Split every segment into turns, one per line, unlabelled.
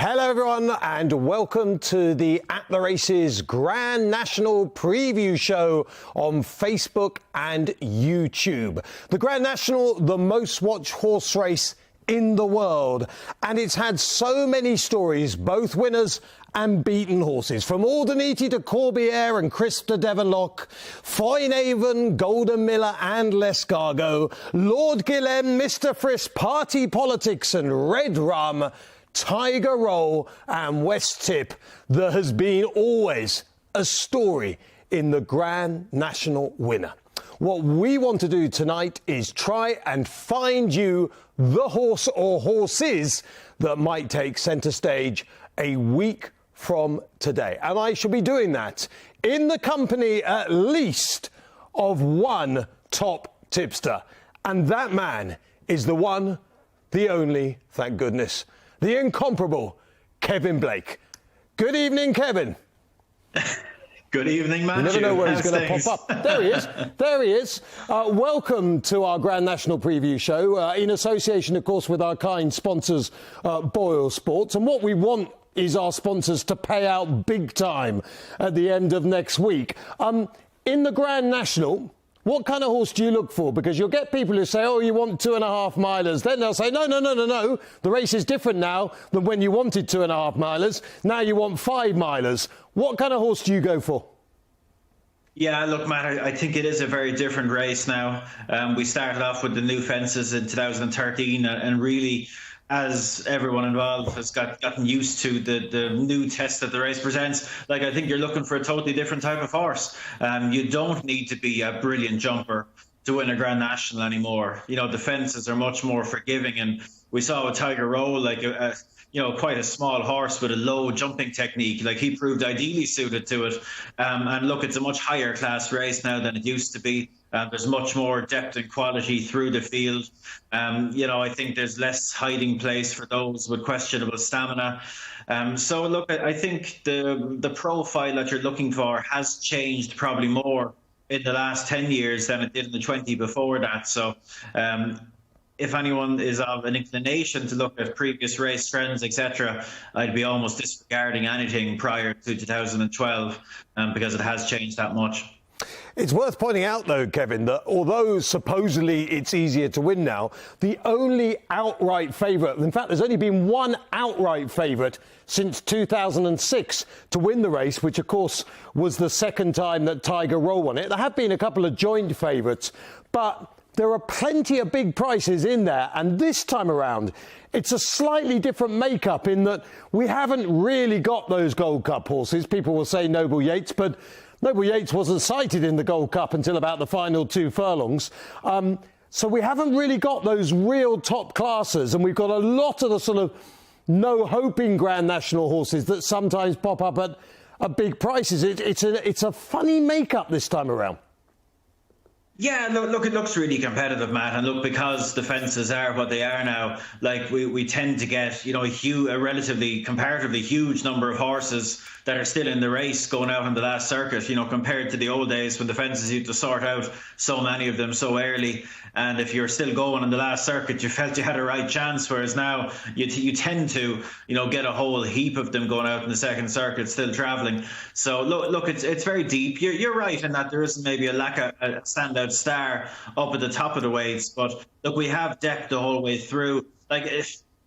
Hello everyone and welcome to the At the Races Grand National Preview Show on Facebook and YouTube. The Grand National, the most watched horse race in the world, and it's had so many stories, both winners and beaten horses, from Aldeniti to Corbière and Crisp to Devonlock, Foynehaven, Golden Miller and Lescargo, Lord Guilhem, Mr. Frisk, Party Politics and Red Rum, Tiger Roll and West Tip. There has been always a story in the Grand National winner. What we want to do tonight is try and find you the horse or horses that might take centre stage a week from today. And I shall be doing that in the company at least of one top tipster. And that man is the one, the only, thank goodness, the incomparable Kevin Blake. Good evening, Kevin.
Good evening, Matt.
You never know where he's going to pop up. There he is. There he is. Welcome to our Grand National Preview Show, in association, of course, with our kind sponsors, BoyleSports. And what we want is our sponsors to pay out big time at the end of next week. In the Grand National, what kind of horse do you look for? Because you'll get people who say, oh, you want 2.5 milers. Then they'll say, no. The race is different now than when you wanted 2.5 milers. Now you want 5 milers. What kind of horse do you go for?
Yeah, look, Matt, I think it is a very different race now. We started off with the new fences in 2013 and really, as everyone involved has gotten used to the new test that the race presents, like, I think you're looking for a totally different type of horse. You don't need to be a brilliant jumper to win a Grand National anymore. You know, the fences are much more forgiving, and we saw with Tiger Roll, like quite a small horse with a low jumping technique. Like, he proved ideally suited to it. And look, it's a much higher class race now than it used to be. There's much more depth and quality through the field. I think there's less hiding place for those with questionable stamina. So look, I think the profile that you're looking for has changed probably more in the last 10 years than it did in the 20 before that. So if anyone is of an inclination to look at previous race trends, etc., I'd be almost disregarding anything prior to 2012 because it has changed that much.
It's worth pointing out, though, Kevin, that although supposedly it's easier to win now, the only outright favourite, in fact, there's only been one outright favourite since 2006 to win the race, which, of course, was the second time that Tiger Roll won it. There have been a couple of joint favourites, but there are plenty of big prices in there. And this time around, it's a slightly different makeup in that we haven't really got those Gold Cup horses. People will say Noble Yeats, but Noble Yeats wasn't sighted in the Gold Cup until about the final 2 furlongs. So we haven't really got those real top classes, and we've got a lot of the sort of no-hoping Grand National horses that sometimes pop up at big prices. It's a funny makeup this time around.
Yeah, look, it looks really competitive, Matt, and look, because the fences are what they are now, like we tend to get, a relatively, comparatively huge number of horses that are still in the race going out on the last circuit, compared to the old days when the fences used to sort out so many of them so early. And if you're still going on the last circuit, you felt you had a right chance, whereas now you tend to, get a whole heap of them going out in the second circuit, still travelling. So look, it's very deep. You're right in that there isn't maybe a standout star up at the top of the weights, but look, we have depth the whole way through. Like,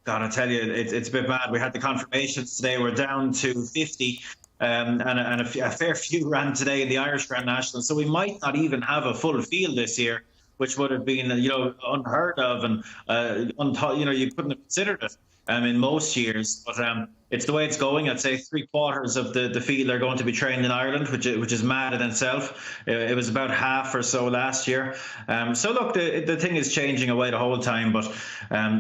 God, I tell you, it's a bit mad. We had the confirmations today. We're down to 50. And a fair few ran today in the Irish Grand National. So we might not even have a full field this year, which would have been, unheard of, and you couldn't have considered it in most years. But it's the way it's going. I'd say 3/4 of the field are going to be trained in Ireland, which is mad in itself. It was about half or so last year. So look, the thing is changing away the whole time. But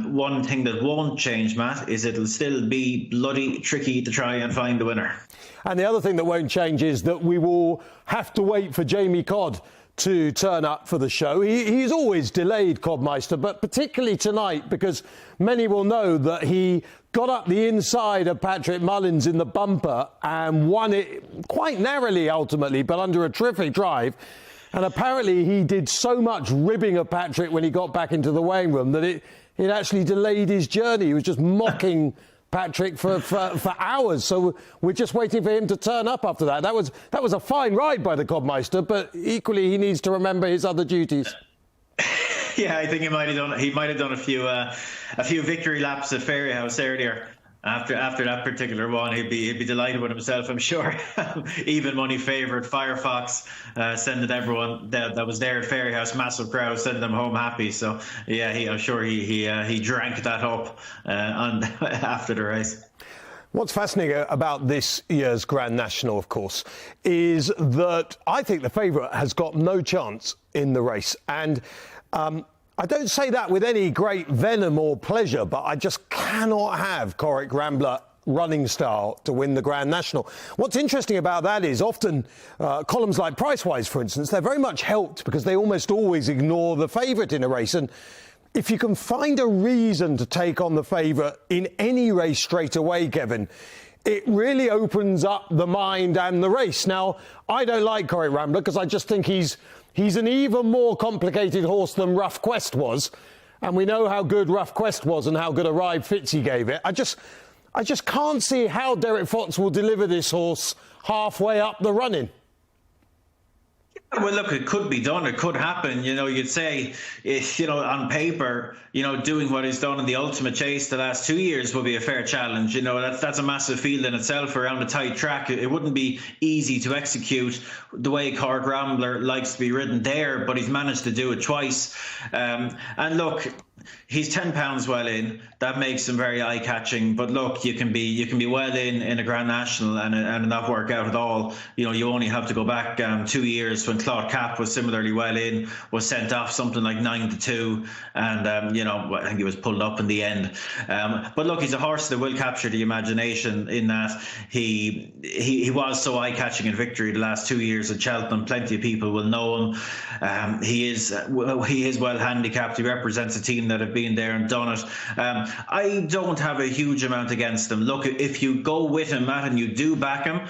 one thing that won't change, Matt, is it'll still be bloody tricky to try and find the winner.
And the other thing that won't change is that we will have to wait for Jamie Codd to turn up for the show. He's always delayed, Codmeister, but particularly tonight, because many will know that he got up the inside of Patrick Mullins in the bumper and won it quite narrowly ultimately, but under a terrific drive. And apparently he did so much ribbing of Patrick when he got back into the weighing room that it actually delayed his journey. He was just mocking Patrick, for hours. So we're just waiting for him to turn up after that. That was a fine ride by the Cobmeister, but equally he needs to remember his other duties.
Yeah, I think he might have done a few victory laps at Fairyhouse earlier. After that particular one, he'd be delighted with himself, I'm sure. Even money favourite Firefox sending everyone that was there at Fairyhouse, massive crowd, sending them home happy. So yeah, I'm sure he drank that up after the race.
What's fascinating about this year's Grand National, of course, is that I think the favourite has got no chance in the race. And I don't say that with any great venom or pleasure, but I just cannot have Corach Rambler running style to win the Grand National. What's interesting about that is often columns like Pricewise, for instance, they're very much helped because they almost always ignore the favourite in a race. And if you can find a reason to take on the favourite in any race straight away, Kevin, it really opens up the mind and the race. Now, I don't like Corach Rambler because I just think he's an even more complicated horse than Rough Quest was. And we know how good Rough Quest was and how good a ride Fitzy gave it. I just can't see how Derek Fox will deliver this horse halfway up the running.
Well, look, it could be done. It could happen. You'd say, on paper, doing what he's done in the Ultimate Chase the last 2 years would be a fair challenge. That's a massive field in itself around a tight track. It wouldn't be easy to execute the way Corach Rambler likes to be ridden there, but he's managed to do it twice. And look, he's £10 well in. That makes him very eye-catching. But look, you can be well in a Grand National and not work out at all. You only have to go back 2 years when Claude Cap was similarly well in, was sent off something like 9-2, and I think he was pulled up in the end. But look, he's a horse that will capture the imagination in that he was so eye-catching in victory the last 2 years at Cheltenham. Plenty of people will know him. He is well handicapped. He represents a team that have been there and done it. I don't have a huge amount against him. Look, if you go with him, Matt, and you do back him,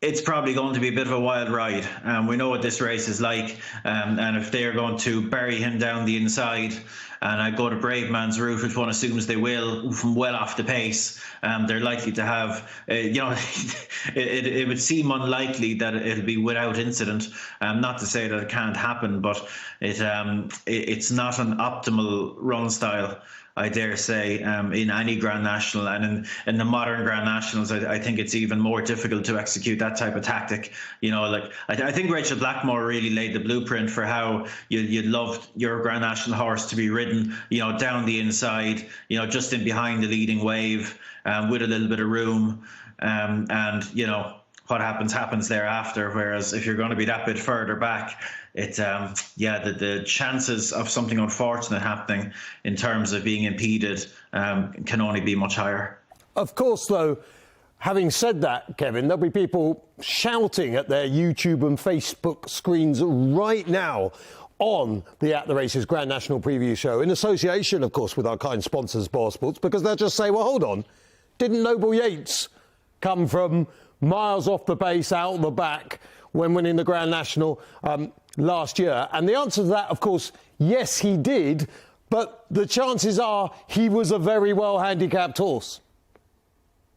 it's probably going to be a bit of a wild ride. We know what this race is like. And if they're going to bury him down the inside and go to brave man's route, which one assumes they will, from well off the pace, they're likely to have, it would seem unlikely that it'll be without incident. Not to say that it can't happen, but it's not an optimal run style, I dare say, in any Grand National, and in the modern Grand Nationals, I think it's even more difficult to execute that type of tactic. I think Rachel Blackmore really laid the blueprint for how you'd love your Grand National horse to be ridden, down the inside, just in behind the leading wave, with a little bit of room, and what happens thereafter. Whereas if you're going to be that bit further back, the chances of something unfortunate happening in terms of being impeded can only be much higher. Of
course, though, having said that, Kevin, there'll be people shouting at their YouTube and Facebook screens right now on the At the Races Grand National Preview Show, in association, of course, with our kind sponsors, BoyleSports, because they'll just say, well, hold on, didn't Noble Yeats come from miles off the pace out the back when winning the Grand National last year? And the answer to that, of course, yes, he did, but the chances are he was a very well handicapped horse.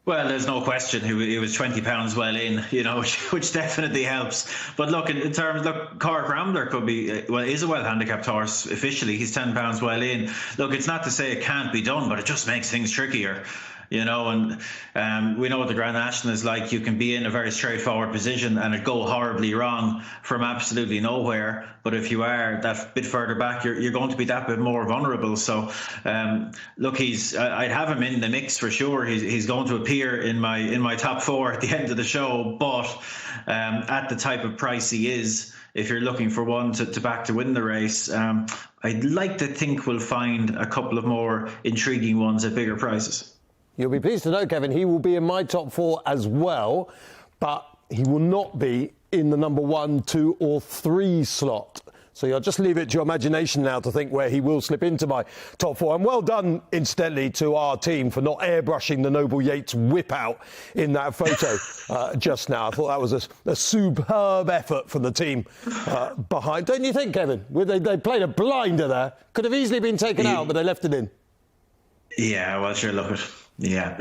Well, there's no question he was £20 well in, which definitely helps. But look, in terms, Corach Rambler is a well handicapped horse. Officially, he's £10 well in. Look, it's not to say it can't be done, but it just makes things trickier. And we know what the Grand National is like. You can be in a very straightforward position and it go horribly wrong from absolutely nowhere. But if you are that bit further back, you're going to be that bit more vulnerable. So, look, I'd have him in the mix for sure. He's going to appear in my top four at the end of the show. But at the type of price he is, if you're looking for one to back to win the race, I'd like to think we'll find a couple of more intriguing ones at bigger prices. You'll be pleased to know, Kevin, he will be in my top four as well, but he will not be in the number 1, 2 or 3 slot. So you'll just leave it to your imagination now to think where he will slip into my top four. And well done, incidentally, to our team for not airbrushing the Noble Yeats whip out in that photo just now. I thought that was a superb effort from the team behind. Don't you think, Kevin? They played a blinder there. Could have easily been taken out, but they left it in. Yeah, well, sure, look,
Yeah.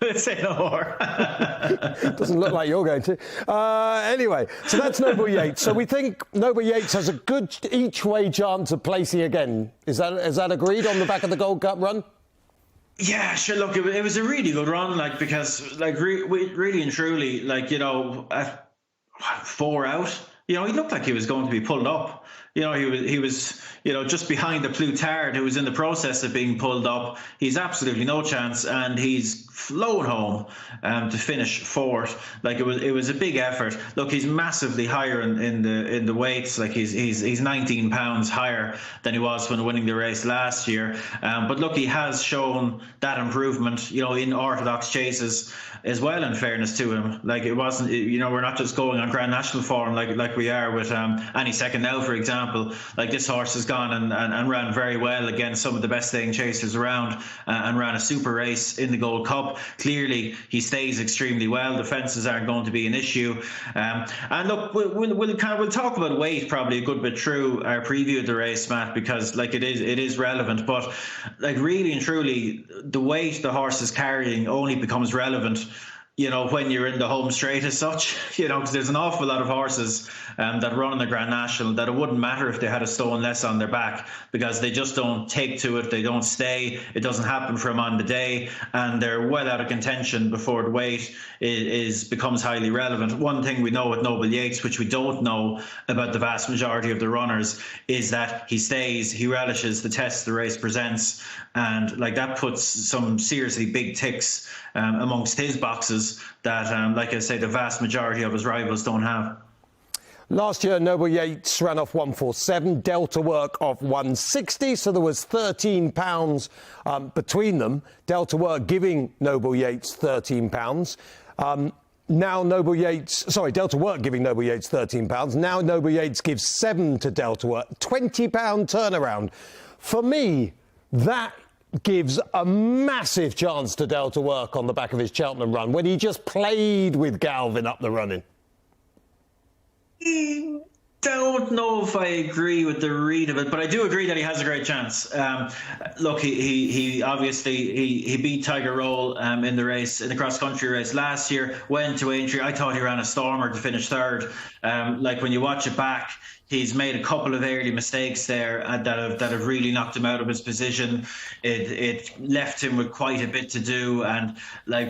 Let's say no more.
Doesn't look like you're going to. Anyway, so that's Noble Yeats. So we think Noble Yeats has a good each-way chance of placing again. Is that agreed on the back of the Gold Cup run?
Yeah, sure. Look, it was a really good run, because really and truly, at 4 out, he looked like he was going to be pulled up. He was just behind the Plutard, who was in the process of being pulled up. He's absolutely no chance, and he's flown home to finish fourth. It was a big effort. Look, he's massively higher in the weights. He's 19 pounds higher than he was when winning the race last year. But look, he has shown that improvement, in orthodox chases as well. In fairness to him, it wasn't, we're not just going on Grand National form like we are with Any Second Now, for example. This horse has gone and ran very well against some of the best staying chasers around, and ran a super race in the Gold Cup. Clearly, he stays extremely well. The fences aren't going to be an issue. And look, we'll talk about weight probably a good bit through our preview of the race, Matt, because it is relevant. But really and truly, the weight the horse is carrying only becomes relevant when you're in the home straight as such, because there's an awful lot of horses that run in the Grand National that it wouldn't matter if they had a stone less on their back, because they just don't take to it, they don't stay, it doesn't happen for them on the day, and they're well out of contention before the weight becomes highly relevant. One thing we know with Noble Yeats, which we don't know about the vast majority of the runners, is that he stays, he relishes the test the race presents, and that puts some seriously big ticks amongst his boxes that, like I say, the vast majority of his rivals don't have.
Last year, Noble Yeats ran off 147, Delta Work off 160, so there was 13 pounds between them. Delta Work giving Noble Yeats 13 pounds. Now Delta Work giving Noble Yeats 13 pounds. Now Noble Yeats gives 7 to Delta Work. £20 turnaround. For me, that gives a massive chance to Delta Work on the back of his Cheltenham run when he just played with Galvin up the running.
Don't know if I agree with the read of it, but I do agree that he has a great chance. Look, he obviously he beat Tiger Roll in the cross country race last year. Went to Aintree. I thought he ran a stormer to finish third. When you watch it back, he's made a couple of early mistakes there that have really knocked him out of his position. It left him with quite a bit to do, and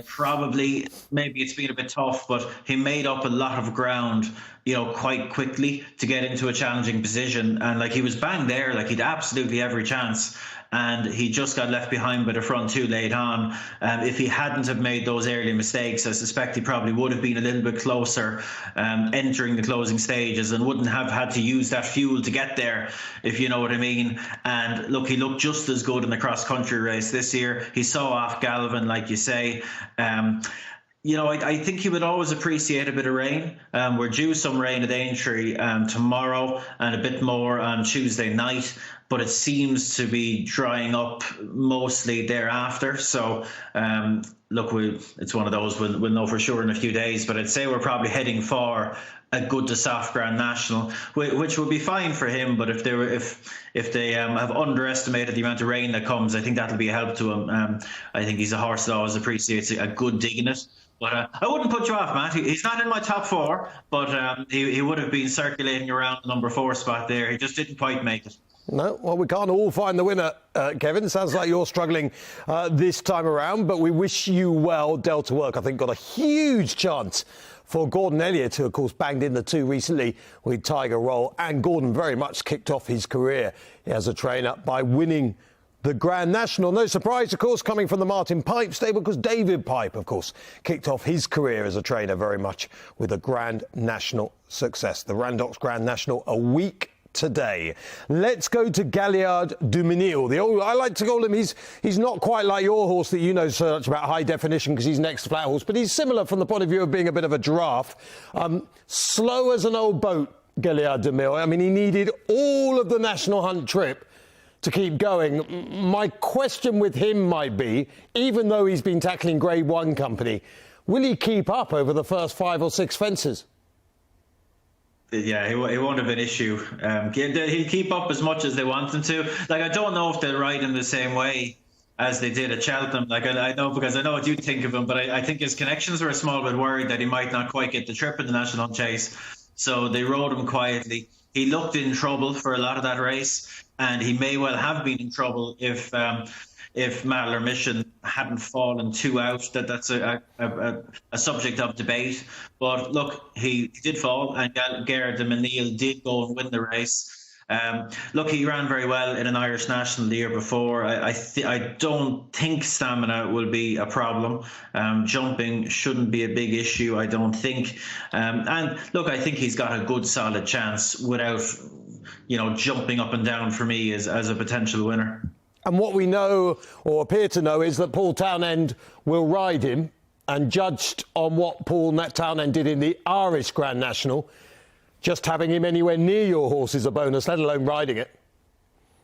probably maybe it's been a bit tough, but he made up a lot of ground, quite quickly to get into a challenging position. And he was bang there, he'd absolutely every chance. And he just got left behind by the front too late on. If he hadn't have made those early mistakes, I suspect he probably would have been a little bit closer entering the closing stages and wouldn't have had to use that fuel to get there, if you know what I mean. And look, he looked just as good in the cross-country race this year. He saw off Galvin, like you say. I think he would always appreciate a bit of rain. We're due some rain at Aintree tomorrow and a bit more on Tuesday night, but it seems to be drying up mostly thereafter. So, look, it's one of those we'll know for sure in a few days, but I'd say we're probably heading for a good to soft Grand National, which would be fine for him. But if they have underestimated the amount of rain that comes, I think that'll be a help to him. I think he's a horse that always appreciates a good dig in it. But I wouldn't put you off, Matt. He's not in my top 4, but he would have been circulating around the number 4 spot there. He just didn't quite make it.
No, well, we can't all find the winner, Kevin. Sounds like you're struggling this time around, but we wish you well. Delta Work, I think, got a huge chance for Gordon Elliott, who, of course, banged in the 2 recently with Tiger Roll. And Gordon very much kicked off his career as a trainer by winning the Grand National. No surprise, of course, coming from the Martin Pipe stable, because David Pipe, of course, kicked off his career as a trainer very much with a Grand National success. The Randox Grand National a week today. Let's go to Gaillard Du Mesnil. I like to call him, he's not quite like your horse that you know so much about high definition because he's next flat horse, but he's similar from the point of view of being a bit of a giraffe. Slow as an old boat, Gaillard Du Mesnil. I mean, he needed all of the National Hunt trip to keep going. My question with him might be, even though he's been tackling Grade 1 company, will he keep up over the first 5 or 6 fences?
Yeah, he won't have an issue. He'll keep up as much as they want him to. I don't know if they'll ride him the same way as they did at Cheltenham. Like I know, because I know what you think of him, but I think his connections were a small bit worried that he might not quite get the trip in the National Chase. So they rode him quietly. He looked in trouble for a lot of that race, and he may well have been in trouble if Matt Mission hadn't fallen 2 out. That's a subject of debate. But look, he did fall, and Gaillard Du Mesnil did go and win the race. Look, he ran very well in an Irish National the year before. I don't think stamina will be a problem. Jumping shouldn't be a big issue, I don't think. And look, I think he's got a good, solid chance without, jumping up and down for me as a potential winner.
And what we know, or appear to know, is that Paul Townend will ride him. And judged on what Paul Townend did in the Irish Grand National, just having him anywhere near your horse is a bonus, let alone riding it.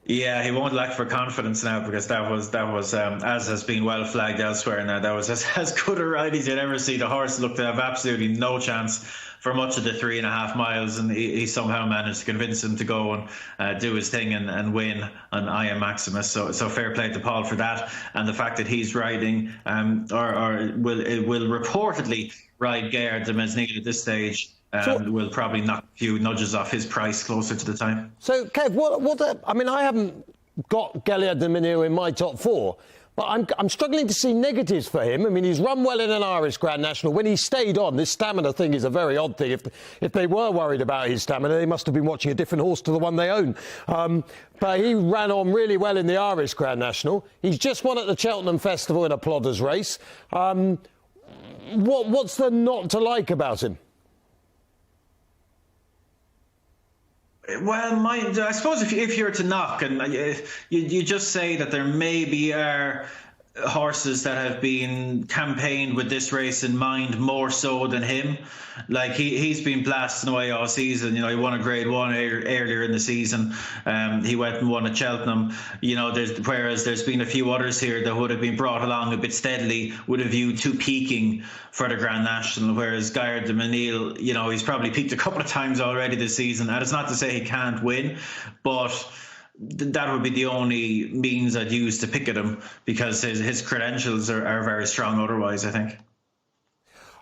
Yeah, he won't lack for confidence now, because that was as has been well flagged elsewhere now, that was as good a ride as you'd ever see. The horse looked to have absolutely no chance for much of the 3.5 miles, and he somehow managed to convince him to go and do his thing and win on I Am Maximus. So fair play to Paul for that, and the fact that he's riding or will reportedly ride Gaillard Du Mesnil at this stage. Will probably knock a few nudges off his price closer to the time.
So, Kev, I haven't got Gaillard Du Mesnil in my top 4, but I'm struggling to see negatives for him. I mean, he's run well in an Irish Grand National. When he stayed on, this stamina thing is a very odd thing. If they were worried about his stamina, they must have been watching a different horse to the one they own. But he ran on really well in the Irish Grand National. He's just won at the Cheltenham Festival in a plodders race. What's there not to like about him?
Well, I suppose if you're to knock, and you just say that there maybe are horses that have been campaigned with this race in mind more so than him. Like he's been blasting away all season. He won a Grade 1 earlier in the season. He went and won at Cheltenham. Whereas there's been a few others here that would have been brought along a bit steadily with a view to peaking for the Grand National. Whereas Gaillard Du Mesnil, he's probably peaked a couple of times already this season. And it's not to say he can't win, but that would be the only means I'd use to pick at him, because his credentials are very strong otherwise, I think.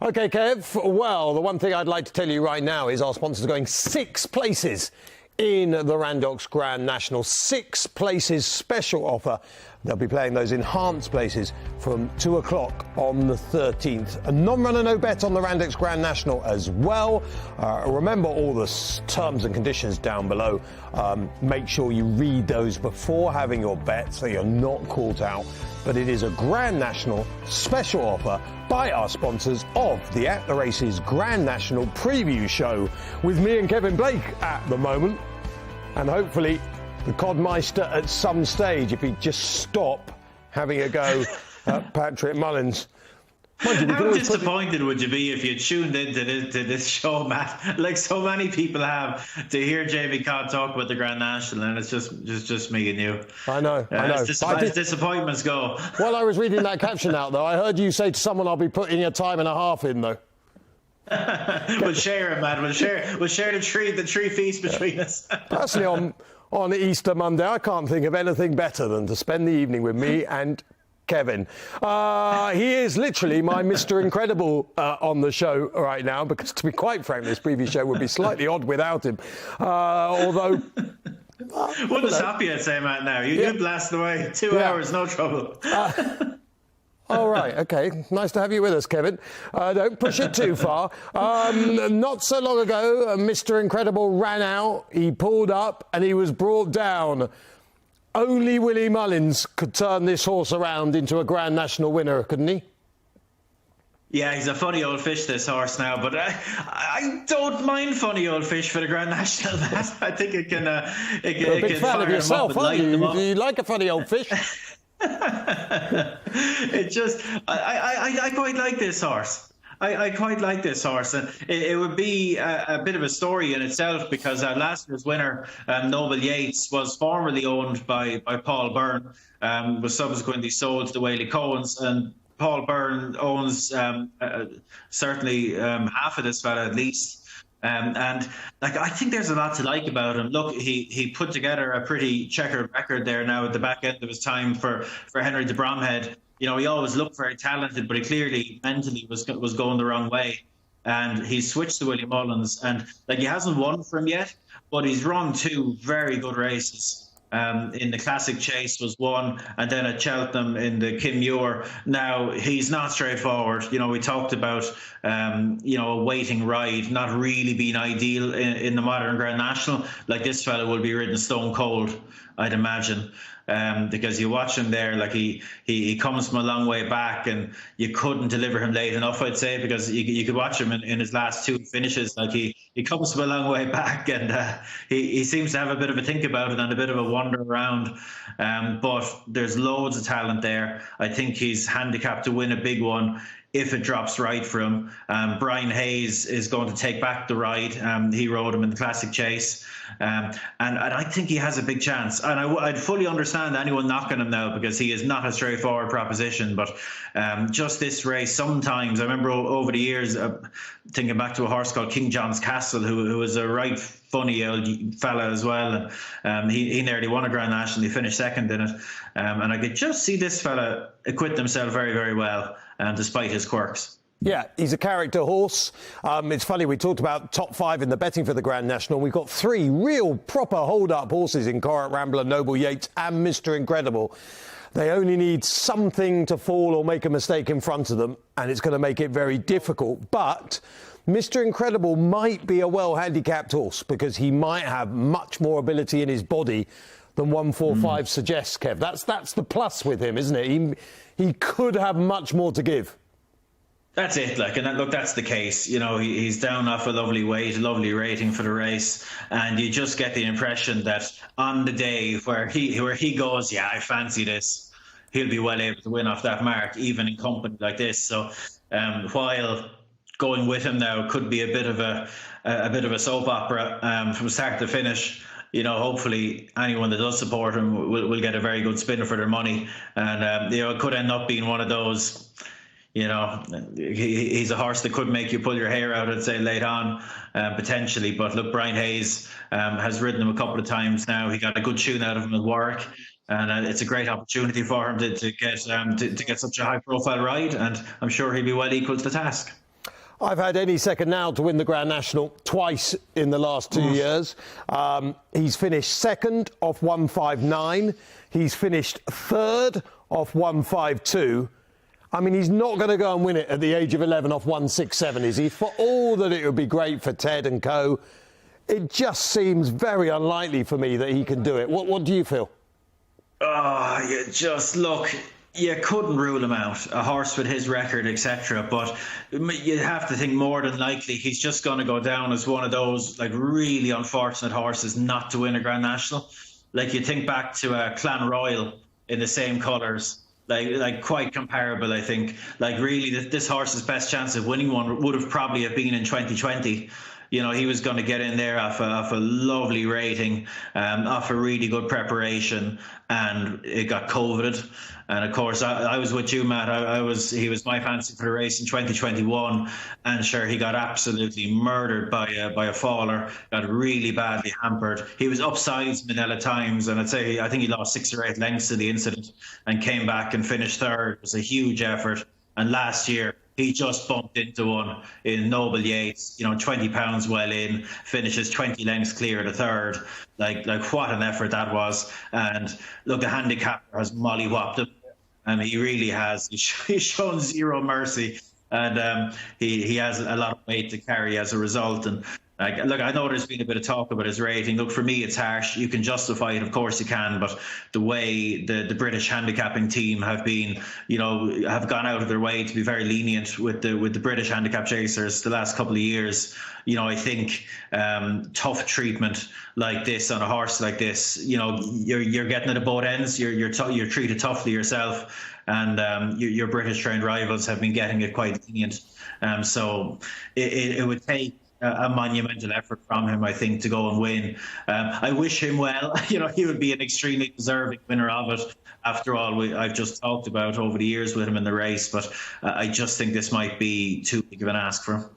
OK, Kev. Well, the one thing I'd like to tell you right now is our sponsors are going 6 places in the Randox Grand National. 6 places special offer. They'll be playing those enhanced places from 2 o'clock on the 13th. A non-runner, no bet on the Randox Grand National as well. Remember all the terms and conditions down below. Make sure you read those before having your bet so you're not caught out. But it is a Grand National special offer by our sponsors of the At the Races Grand National preview show, with me and Kevin Blake at the moment. And hopefully the Codmeister at some stage, if he'd just stop having a go at Patrick Mullins.
How disappointed would you be if you tuned into this show, Matt, like so many people have, to hear Jamie Codd talk about the Grand National, and it's just me and you.
I know.
As disappointments go.
While I was reading that caption out, though, I heard you say to someone, I'll be putting a time and a half in, though.
We'll share it, man. We'll share the tree feast between us.
Personally, on Easter Monday, I can't think of anything better than to spend the evening with me and Kevin. He is literally my Mr. Incredible on the show right now, because to be quite frank, this previous show would be slightly odd without him. Although...
Wouldn't stop you, I'd say, Matt, now. You blast away. 2 hours, no trouble.
All right, OK. Nice to have you with us, Kevin. Don't push it too far. Not so long ago, Mr. Incredible ran out, he pulled up, and he was brought down. Only Willie Mullins could turn this horse around into a Grand National winner, couldn't he?
Yeah, he's a funny old fish, this horse now, but I don't mind funny old fish for the Grand National. I think it can.
You're a big fan of yourself, aren't you? You like a funny old fish.
It just, I quite like this horse. I quite like this horse, and it would be a bit of a story in itself, because last year's winner, Noble Yeats, was formerly owned by Paul Byrne, was subsequently sold to the Whaley Cohens, and Paul Byrne owns certainly half of this fella at least. And like, I think there's a lot to like about him. Look, he put together a pretty checkered record there now at the back end of his time for Henry de Bromhead. You know, he always looked very talented, but he clearly mentally was going the wrong way. And he switched to Willie Mullins, and like, he hasn't won for him yet, but he's run 2 very good races. In the Classic Chase was one, and then at Cheltenham in the Kim Muir. Now, he's not straightforward. You know, we talked about, a waiting ride not really being ideal in the modern Grand National. Like, this fella will be ridden stone cold, I'd imagine. Because you watch him there, like he comes from a long way back, and you couldn't deliver him late enough, I'd say, because you could watch him in his last 2 finishes. Like, he comes from a long way back, and he seems to have a bit of a think about it and a bit of a wander around. But there's loads of talent there. I think he's handicapped to win a big one if it drops right for him. Brian Hayes is going to take back the ride. He rode him in the Classic Chase. And I think he has a big chance. And I'd fully understand anyone knocking him now, because he is not a straightforward proposition. But just this race, sometimes, I remember over the years, thinking back to a horse called King John's Castle, who was a right funny old fella as well. And he nearly won a Grand National. He finished second in it. And I could just see this fella acquit himself very, very well, despite his quirks.
Yeah, he's a character horse. It's funny, we talked about top 5 in the betting for the Grand National. We've got 3 real proper hold-up horses in Corach Rambler, Noble Yeats and Mr. Incredible. They only need something to fall or make a mistake in front of them, and it's going to make it very difficult. But Mr. Incredible might be a well-handicapped horse, because he might have much more ability in his body than 145 suggests, Kev. That's the plus with him, isn't it? He could have much more to give.
That's it, like, and look, that's the case. You know, he's down off a lovely weight, a lovely rating for the race, and you just get the impression that on the day where he goes, yeah, I fancy this, he'll be well able to win off that mark, even in company like this. So, while going with him now could be a bit of a soap opera from start to finish, you know, hopefully anyone that does support him will get a very good spin for their money, and it could end up being one of those. You know, he's a horse that could make you pull your hair out, I'd say, late on, potentially. But look, Brian Hayes has ridden him a couple of times now. He got a good tune out of him at Warwick, and it's a great opportunity for him to get such a high-profile ride, and I'm sure he'll be well equal to the task.
I've had any second now to win the Grand National twice in the last 2 years. He's finished second off 159. He's finished third off 152. I mean, he's not going to go and win it at the age of 11 off 167, is he? For all that it would be great for Ted and co, it just seems very unlikely for me that he can do it. What do you feel?
Oh, you couldn't rule him out, a horse with his record, etc. But you have to think more than likely he's just going to go down as one of those, like, really unfortunate horses not to win a Grand National. Like, you think back to Clan Royal in the same colours. Like quite comparable, I think. Like, really, this horse's best chance of winning one would have probably been in 2020. You know, he was going to get in there off a lovely rating, off a really good preparation, and it got coveted. And of course, I was with you, Matt. He was my fancy for the race in 2021, and sure, he got absolutely murdered by a faller. Got really badly hampered. He was upsides Manila times, and I think he lost 6 or 8 lengths to the incident, and came back and finished third. It was a huge effort. And last year, he just bumped into one in Noble Yeats, 20 pounds well in, finishes 20 lengths clear to third. Like what an effort that was. And look, the handicapper has mollywopped him, and he really has. He's shown zero mercy, and he has a lot of weight to carry as a result. And look, I know there's been a bit of talk about his rating. Look, for me, it's harsh. You can justify it, of course you can, but the way the British handicapping team have been, have gone out of their way to be very lenient with the British handicap chasers the last couple of years. I think tough treatment like this on a horse like this, you're getting it at both ends. You're treated toughly yourself, and your British trained rivals have been getting it quite lenient. So it would take a monumental effort from him, I think, to go and win. I wish him well. He would be an extremely deserving winner of it. After all, I've just talked about over the years with him in the race, but I just think this might be too big of an ask for him.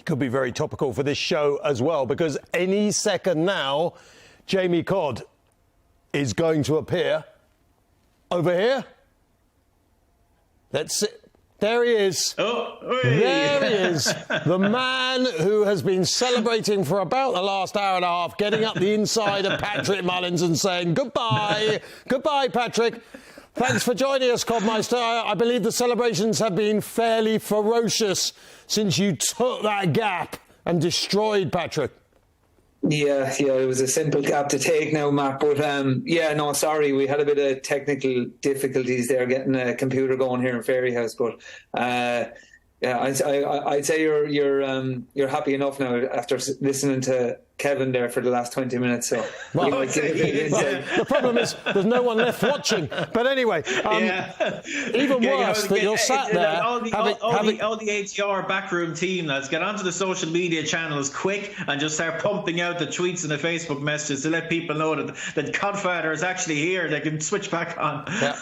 Could be very topical for this show as well, because any second now, Jamie Codd is going to appear over here. Let's see. There he is.
Oh,
there he is. The man who has been celebrating for about the last hour and a half, getting up the inside of Patrick Mullins and saying goodbye. Goodbye, Patrick. Thanks for joining us, Codmeister. I believe the celebrations have been fairly ferocious since you took that gap and destroyed Patrick.
Yeah, it was a simple gap to take now, Matt. But sorry, we had a bit of technical difficulties there getting a computer going here in Fairyhouse. But I'd say you're happy enough now after listening to Kevin there for the last 20 minutes. So
the problem is there's no one left watching. But anyway, even worse that you're sat there.
All the ATR backroom team, let's get onto the social media channels quick and just start pumping out the tweets and the Facebook messages to let people know that Codfather is actually here. They can switch back on.
Yeah.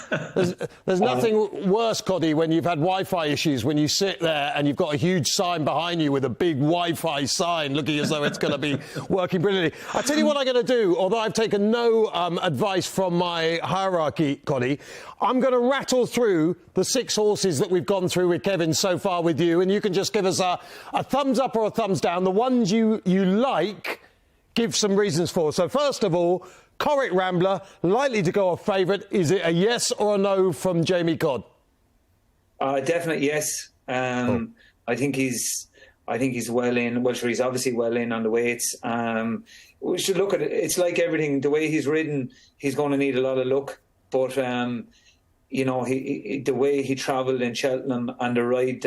There's nothing worse, Coddy, when you've had Wi-Fi issues, when you sit there and you've got a huge sign behind you with a big Wi-Fi sign looking as though it's going to be working brilliantly. I'll tell you what I'm going to do, although I've taken no advice from my hierarchy, Coddy. I'm going to rattle through the 6 horses that we've gone through with Kevin so far with you, and you can just give us a thumbs up or a thumbs down. The ones you like, give some reasons for. So first of all, Corach Rambler, likely to go off favourite. Is it a yes or a no from Jamie Codd?
Definite yes. Cool. I think he's well in. Well, sure, he's obviously well in on the weights. We should look at it. It's like everything. The way he's ridden, he's going to need a lot of luck. But the way he travelled in Cheltenham and the ride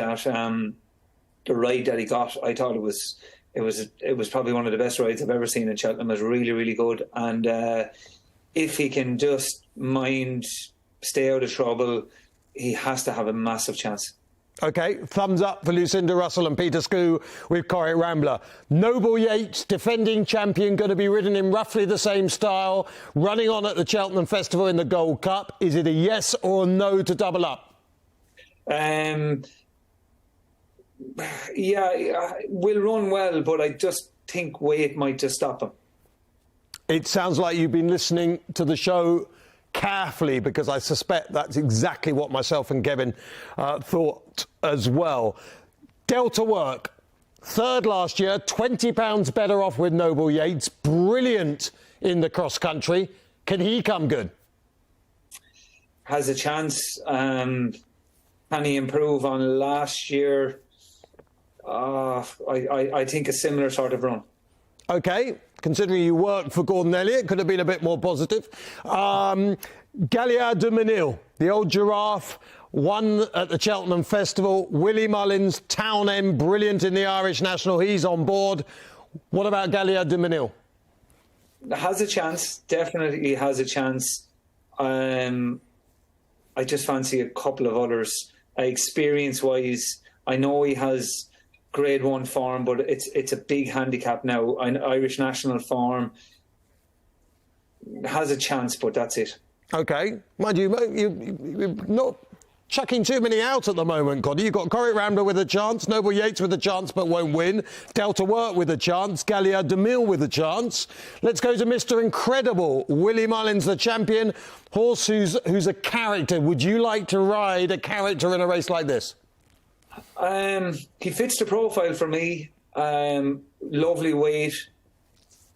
that he got, I thought it was probably one of the best rides I've ever seen in Cheltenham. It was really, really good. And if he can just stay out of trouble, he has to have a massive chance.
OK, thumbs up for Lucinda Russell and Peter Skoo with Corach Rambler. Noble Yeats, defending champion, going to be ridden in roughly the same style, running on at the Cheltenham Festival in the Gold Cup. Is it a yes or a no to double up?
Will run well, but I just think weight might just stop him.
It sounds like you've been listening to the show carefully, because I suspect that's exactly what myself and Kevin thought as well. Delta Work, 3rd last year, £20 better off with Noble Yeats. Brilliant in the cross country. Can he come good?
Has a chance. Can he improve on last year? I think a similar sort of run. OK, considering you worked for Gordon Elliott, could have been a bit more positive. Gaillard Du Mesnil, the old giraffe, won at the Cheltenham Festival. Willie Mullins, Townend, brilliant in the Irish National. He's on board. What about Gaillard Du Mesnil? Has a chance, definitely has a chance. I just fancy a couple of others. Experience-wise, I know he has Grade 1 form, but it's a big handicap now. An Irish national form has a chance, but that's it. OK. Mind you,
you're not chucking too many out at the moment, Coddy. You've got Corach Rambler with a chance, Noble Yeats with a chance but won't win, Delta Work with a chance, Gaillard Du Mesnil with a chance. Let's go to Mr. Incredible, Willie Mullins, the champion, horse who's a character. Would you like to ride a character in a race like this?
He fits the profile for me. Lovely weight.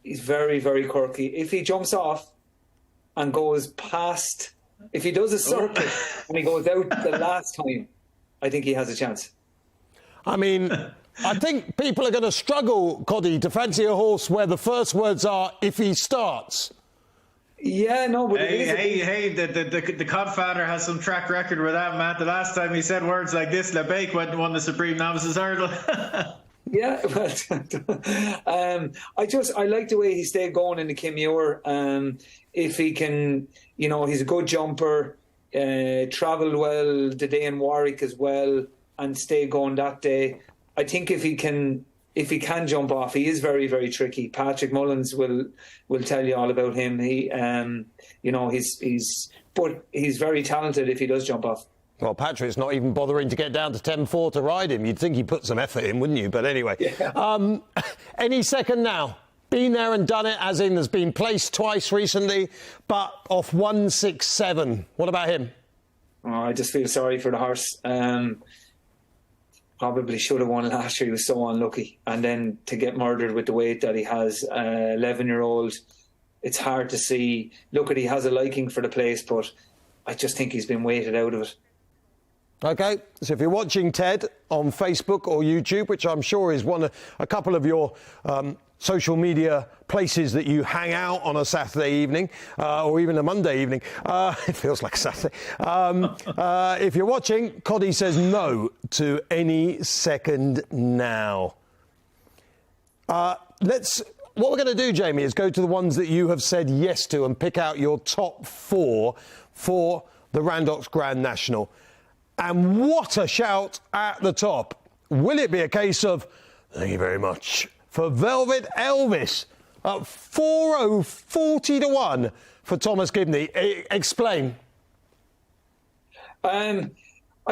He's very, very quirky. If he jumps off and goes past, if he does a circuit and he goes out the last time, I think he has a chance.
I mean, I think people are going to struggle, Coddy, to fancy a horse where the first words are, if he starts.
Yeah, no, but
the Codfather has some track record with that, Matt. The last time he said words like this, LeBake went and won the Supreme Novices Hurdle.
Yeah, well, I like the way he stayed going in the Kimure. If he can, he's a good jumper, travelled well the day in Warwick as well, and stay going that day. I think if he can jump off, he is very, very tricky. Patrick Mullins will tell you all about him. But he's very talented if he does jump off.
Well, Patrick's not even bothering to get down to 10-4 to ride him. You'd think he'd put some effort in, wouldn't you? But anyway, yeah. Any second now. Been there and done it, as in has been placed twice recently, but off 167. What about him?
Oh, I just feel sorry for the horse. Probably should have won last year. He was so unlucky. And then to get murdered with the weight that he has, 11-year-old, it's hard to see. Look, he has a liking for the place, but I just think he's been weighted out of it.
OK, so if you're watching Ted on Facebook or YouTube, which I'm sure is a couple of your social media places that you hang out on a Saturday evening or even a Monday evening, it feels like Saturday. If you're watching, Coddy says no to any second now. What we're going to do, Jamie, is go to the ones that you have said yes to and pick out your top 4 for the Randox Grand National. And what a shout at the top. Will it be a case of, thank you very much, for Velvet Elvis at 40 to 1 for Thomas Gibney? Explain.
I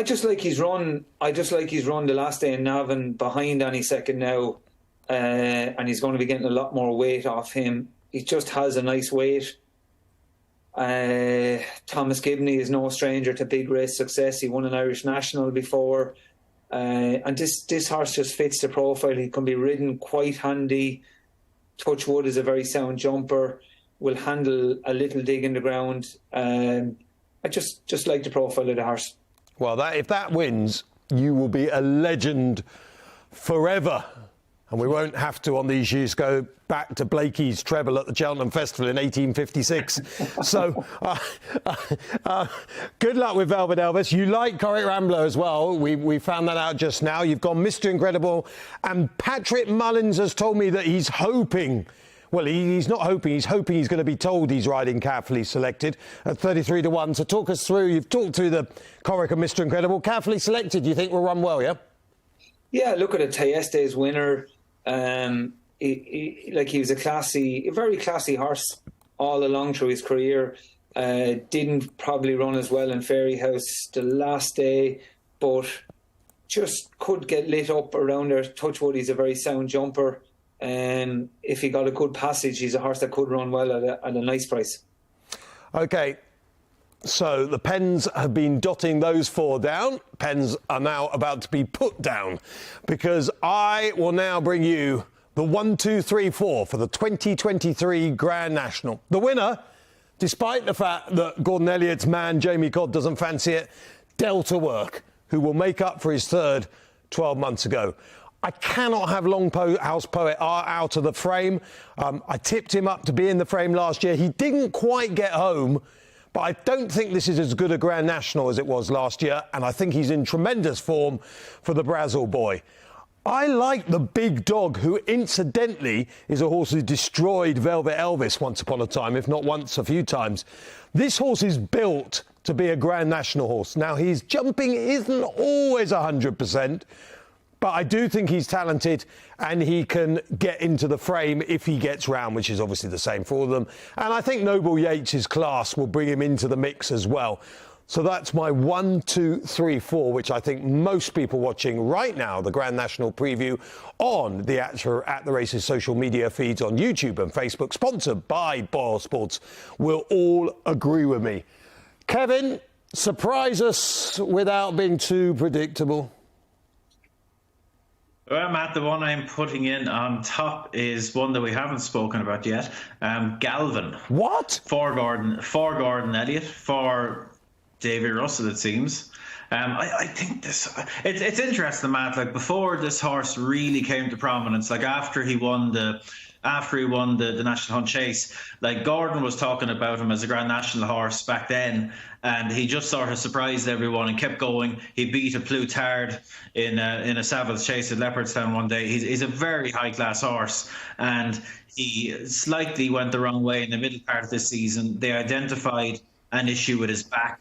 just like his run. The last day in Navan behind any second now. And he's going to be getting a lot more weight off him. He just has a nice weight. Thomas Gibney is no stranger to big race success. He won an Irish National before. And this horse just fits the profile. He can be ridden quite handy. Touchwood is a very sound jumper. Will handle a little dig in the ground. I just like the profile of the horse.
Well, if that wins, you will be a legend forever. And we won't have to, on these years, go back to Blakey's treble at the Cheltenham Festival in 1856. So, good luck with Velvet Elvis. You like Corach Rambler as well. We found that out just now. You've gone Mr. Incredible. And Patrick Mullins has told me that he's hoping... Well, he's not hoping. He's hoping he's going to be told he's riding Carefully Selected at 33 to 1. So talk us through. You've talked through the Corach and Mr. Incredible. Carefully Selected, you think will run well, yeah? Yeah,
look at it. Tayeste's winner. He was a very classy horse all along through his career. Didn't probably run as well in Fairyhouse the last day, but just could get lit up around there. Touchwood, he's a very sound jumper. If he got a good passage, he's a horse that could run well at a nice price. OK. So the pens have been dotting those 4 down. Pens are now about to be put down because I will now bring you the 1, 2, 3, 4 for the 2023 Grand National. The winner, despite the fact that Gordon Elliott's man, Jamie Codd, doesn't fancy it, Delta Work, who will make up for his third 12 months ago. I cannot have Longhouse Poet out of the frame. I tipped him up to be in the frame last year. He didn't quite get home. But I don't think this is as good a Grand National as it was last year, and I think he's in tremendous form for the Brazil boy. I like the Big Dog, who incidentally is a horse who destroyed Velvet Elvis once upon a time, if not once, a few times. This horse is built to be a Grand National horse. Now, his jumping isn't always 100%, but I do think he's talented and he can get into the frame if he gets round, which is obviously the same for all of them. And I think Noble Yeats' class will bring him into the mix as well. So that's my 1, 2, 3, 4, which I think most people watching right now, the Grand National preview on the At the Races social media feeds on YouTube and Facebook, sponsored by BoyleSports, will all agree with me. Kevin, surprise us without being too predictable.
Well, Matt, the one I'm putting in on top is one that we haven't spoken about yet. Galvin.
What?
For Gordon Elliott, for Davy Russell, it seems. I think it's interesting, Matt. Like, before this horse really came to prominence, like after he won the National Hunt Chase, like Gordon was talking about him as a Grand National horse back then, and he just sort of surprised everyone and kept going. He beat a Plutard in a Savills Chase at Leopardstown one day. He's a very high class horse, and he slightly went the wrong way in the middle part of this season. They identified an issue with his back.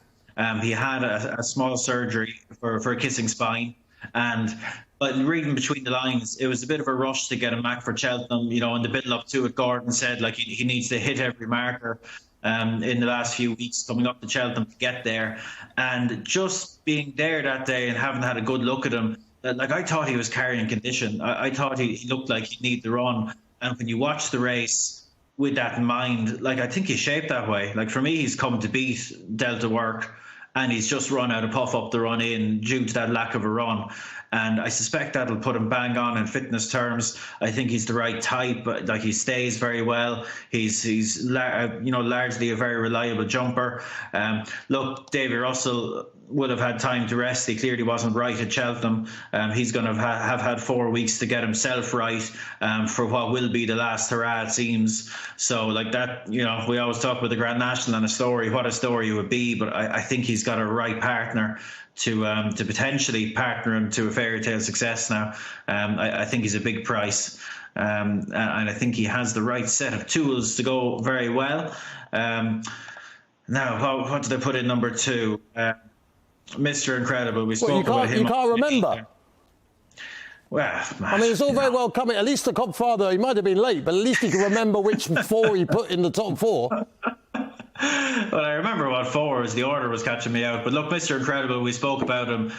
He had a small surgery for a kissing spine, but reading between the lines, it was a bit of a rush to get him back for Cheltenham. You know, in the build up to it, Gordon said like he needs to hit every marker. in the last few weeks, coming up to Cheltenham to get there. And just being there that day and having had a good look at him, like, I thought he was carrying condition. I thought he looked like he'd need the run. And when you watch the race with that in mind, like, I think he's shaped that way. Like, for me, he's come to beat Delta Work, and he's just run out of puff up the run in due to that lack of a run. And I suspect that'll put him bang on in fitness terms. I think he's the right type. Like, he stays very well. He's largely a very reliable jumper. Look, Davy Russell would have had time to rest. He clearly wasn't right at Cheltenham. He's going to have had 4 weeks to get himself right for what will be the last hurrah, it seems. So, like that, we always talk about the Grand National and a story, what a story it would be. But I think he's got a right partner to potentially partner him to a fairy tale success now. I think he's a big price. And I think he has the right set of tools to go very well. Now, what did I put in number 2? Mr. Incredible. We spoke about him.
You can't remember.
Well,
I mean, it's all very well coming. At least the Copfather, he might have been late, but at least he can remember which 4 he put in the top 4.
Well, I remember what 4 was. The order was catching me out. But look, Mr. Incredible, we spoke about him.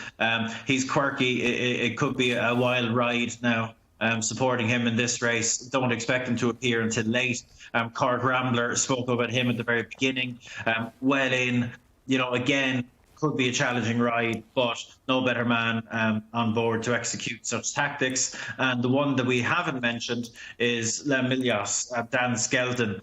He's quirky. It could be a wild ride now. Supporting him in this race. Don't expect him to appear until late. Corach Rambler, spoke about him at the very beginning. Well in, again, could be a challenging ride, but no better man on board to execute such tactics. And the one that we haven't mentioned is Les Milias, Dan Skelton.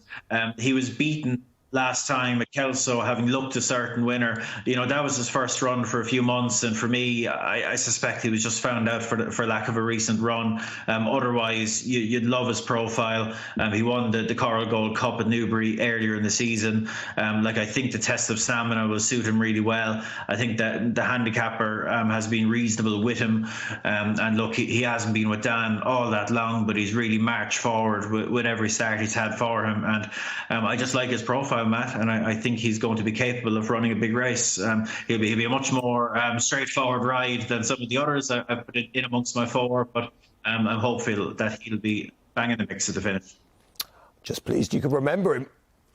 He was beaten last time at Kelso, having looked a certain winner. That was his first run for a few months, and for me, I suspect he was just found out for lack of a recent run. Otherwise, you'd love his profile. He won the Coral Gold Cup at Newbury earlier in the season. I think the test of stamina will suit him really well. I think that the handicapper has been reasonable with him. And look, he hasn't been with Dan all that long, but he's really marched forward with every start he's had for him. And I just like his profile, Matt, and I think he's going to be capable of running a big race. He'll be a much more straightforward ride than some of the others I put in amongst my 4, but I'm hopeful that he'll be banging the mix at the finish.
Just pleased you could remember him.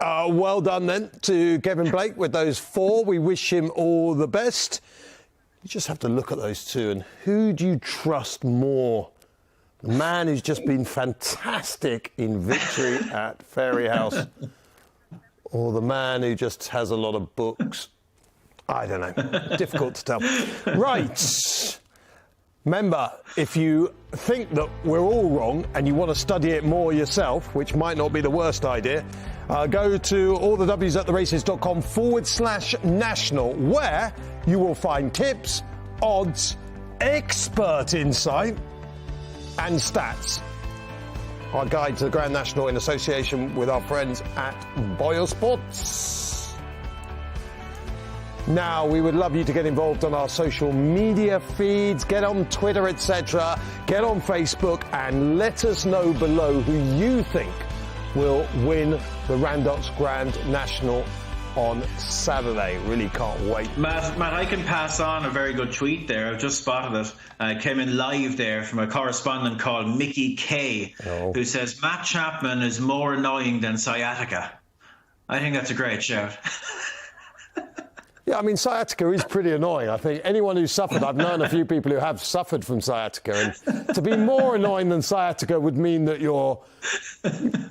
Well done then to Kevin Blake with those 4. We wish him all the best. You just have to look at those 2, and who do you trust more? The man who's just been fantastic in victory at Fairyhouse, or the man who just has a lot of books? I don't know. Difficult to tell. Right. Remember, if you think that we're all wrong and you want to study it more yourself, which might not be the worst idea, go to allthewsattheraces.com/national, where you will find tips, odds, expert insight, and stats. Our guide to the Grand National in association with our friends at BoyleSports. Now, we would love you to get involved on our social media feeds, get on Twitter, etc., get on Facebook, and let us know below who you think will win the Randox Grand National on Saturday. Really can't wait.
Matt, I can pass on a very good tweet there. I've just spotted it. It came in live there from a correspondent called Mickey K, who says, Matt Chapman is more annoying than sciatica. I think that's a great shout.
Yeah, I mean, sciatica is pretty annoying. I think anyone who's suffered, I've known a few people who have suffered from sciatica, and to be more annoying than sciatica would mean that you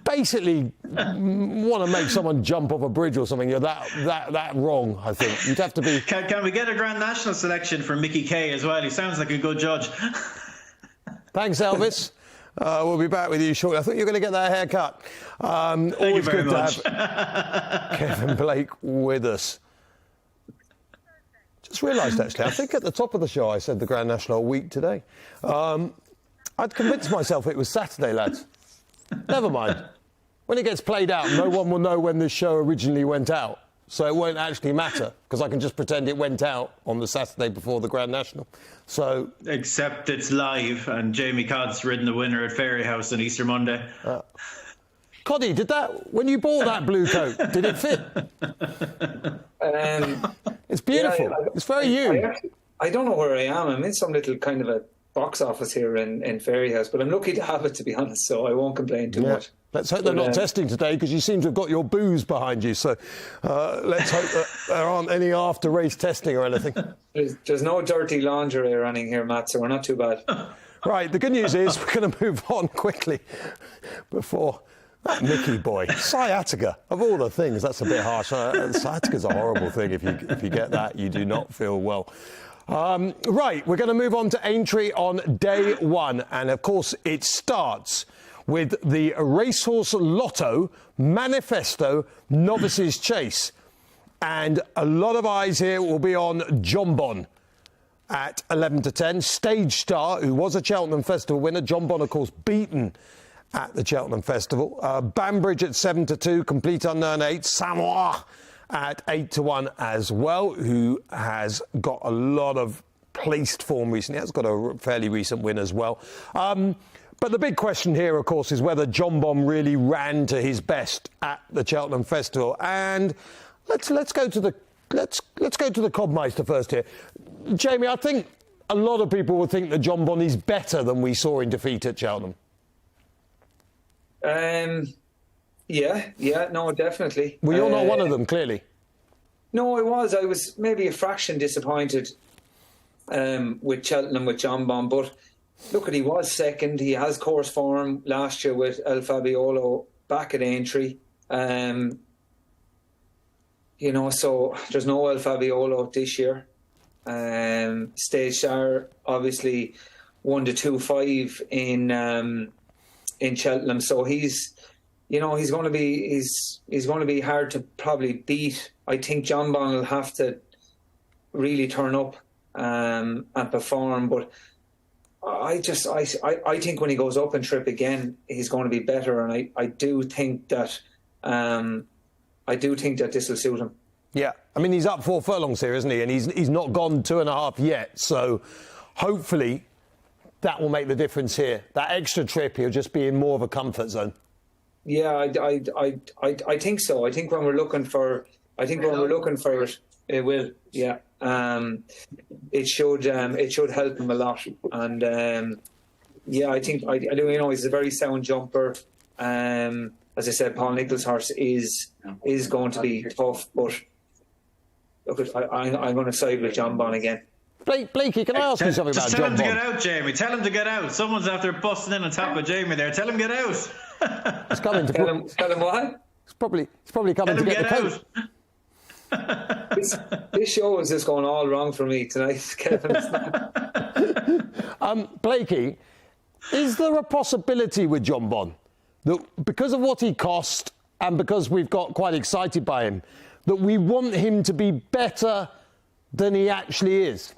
basically want to make someone jump off a bridge or something. You're that wrong, I think. You'd have to be...
Can we get a Grand National selection for Mickey K as well? He sounds like a good judge.
Thanks, Elvis. We'll be back with you shortly. I thought you were going to get that haircut.
Thank you very much.
To have Kevin Blake with us. Just realised, actually, I think at the top of the show I said the Grand National week today. I'd convinced myself it was Saturday, lads. Never mind. When it gets played out, no one will know when this show originally went out. So it won't actually matter, because I can just pretend it went out on the Saturday before the Grand National. So,
except it's live, and Jamie Codd's ridden the winner at Fairyhouse on Easter Monday.
Coddy, when you bought that blue coat, did it fit? It's beautiful. It's very you.
I don't know where I am. I'm in some little kind of a box office here in Fairyhouse, but I'm lucky to have it, to be honest, so I won't complain too much.
Let's hope they're not testing today, because you seem to have got your booze behind you, so let's hope that there aren't any after-race testing or anything.
There's no dirty lingerie running here, Matt, so we're not too bad.
Right, the good news is we're going to move on quickly before that Mickey boy. Sciatica, of all the things, that's a bit harsh. Sciatica's a horrible thing. If you get that, you do not feel well. Right, we're going to move on to Aintree on day one. And, of course, it starts with the Racehorse Lotto Manifesto Novices Chase. And a lot of eyes here will be on Jonbon at 11 to 10. Stage Star, who was a Cheltenham Festival winner. Jonbon, of course, beaten at the Cheltenham Festival. Banbridge at 7 to 2. Complete Unknown 8. Samoa at 8 to 1 as well, who has got a lot of placed form recently. Has got a fairly recent win as well. But the big question here, of course, is whether Jonbon really ran to his best at the Cheltenham Festival. And let's go to the Cobmeister first here. Jamie, I think a lot of people will think that Jonbon is better than we saw in defeat at Cheltenham.
Yeah, no, definitely.
Well, you're not one of them, clearly.
No, I was maybe a fraction disappointed with Cheltenham, with Jonbon, but look, he was second. He has course form last year with El Fabiolo back at Aintree. So there's no El Fabiolo this year. Stage Star obviously 1 to 2-5 in Cheltenham, so he's going to be hard to probably beat. I think Jonbon will have to really turn up and perform, but I think when he goes up and trip again, he's going to be better, and I do think that this will suit him.
Yeah, I mean, he's up 4 furlongs here, isn't he? And he's not gone 2.5 yet, so hopefully that will make the difference here. That extra trip, he'll just be in more of a comfort zone. Yeah,
I think so. I think when we're looking for it, it will. Yeah, it should help him a lot. And I think I do. He's a very sound jumper. As I said, Paul Nicholls' horse is going to be tough, but look, I'm going to side with Jonbon again.
Blakey, can I ask you something about Jonbon?
Tell him to get out, Jamie. Tell him to get out. Someone's after busting in on top of Jamie there. Tell him get out.
He's coming to
tell him what?
He's probably coming to get the
coat. This show is just going all wrong for me tonight, Kevin.
Blakey, is there a possibility with Jonbon that because of what he cost and because we've got quite excited by him, that we want him to be better than he actually is?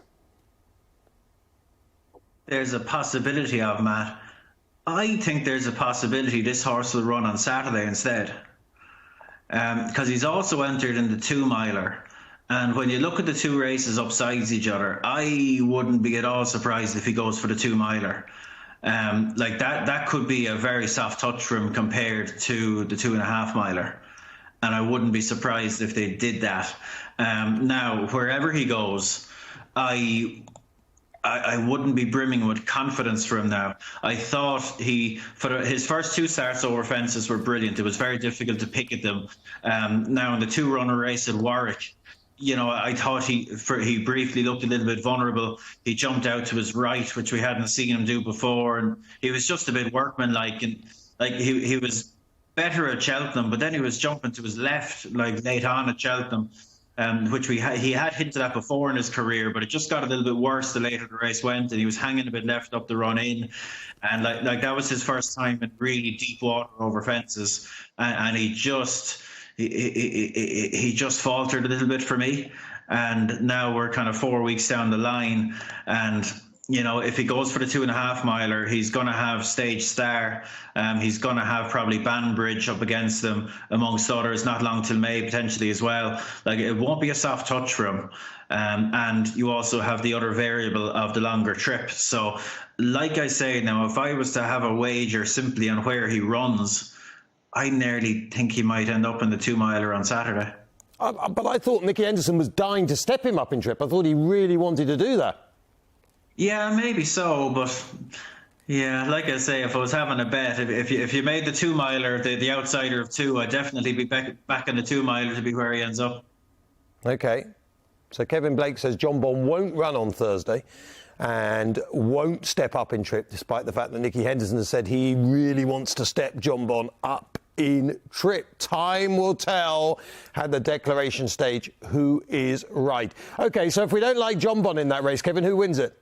There's a possibility of, Matt. I think there's a possibility this horse will run on Saturday instead. Because he's also entered in the 2-miler. And when you look at the two races upsides each other, I wouldn't be at all surprised if he goes for the 2-miler. Like that could be a very soft touch for him compared to the 2.5-miler. And I wouldn't be surprised if they did that. Now, wherever he goes, I wouldn't be brimming with confidence for him now. I thought his first 2 starts over fences were brilliant. It was very difficult to pick at them. Now, in the 2-runner race at Warwick, I thought he briefly looked a little bit vulnerable. He jumped out to his right, which we hadn't seen him do before, and he was just a bit workmanlike. And like he was better at Cheltenham, but then he was jumping to his left, like late on at Cheltenham, which he had hinted at before in his career, but it just got a little bit worse the later the race went, and he was hanging a bit left up the run in, and like that was his first time in really deep water over fences, and he just faltered a little bit for me. And now we're kind of 4 weeks down the line, and if he goes for the 2.5-miler, he's going to have Stage Star. He's going to have probably Banbridge up against them, amongst others, not long till May potentially as well. Like, it won't be a soft touch for him. And you also have the other variable of the longer trip. So, like I say, now, if I was to have a wager simply on where he runs, I nearly think he might end up in the 2-miler on Saturday.
But I thought Nicky Henderson was dying to step him up in trip. I thought he really wanted to do that.
Yeah, maybe so, but yeah, like I say, if I was having a bet, if you made the 2 miler the outsider of two, I'd definitely be back in the 2 miler to be where he ends up.
Okay. So Kevin Blake says Jonbon won't run on Thursday and won't step up in trip, despite the fact that Nicky Henderson has said he really wants to step Jonbon up in trip. Time will tell at the declaration stage who is right. Okay, so if we don't like Jonbon in that race, Kevin, who wins it?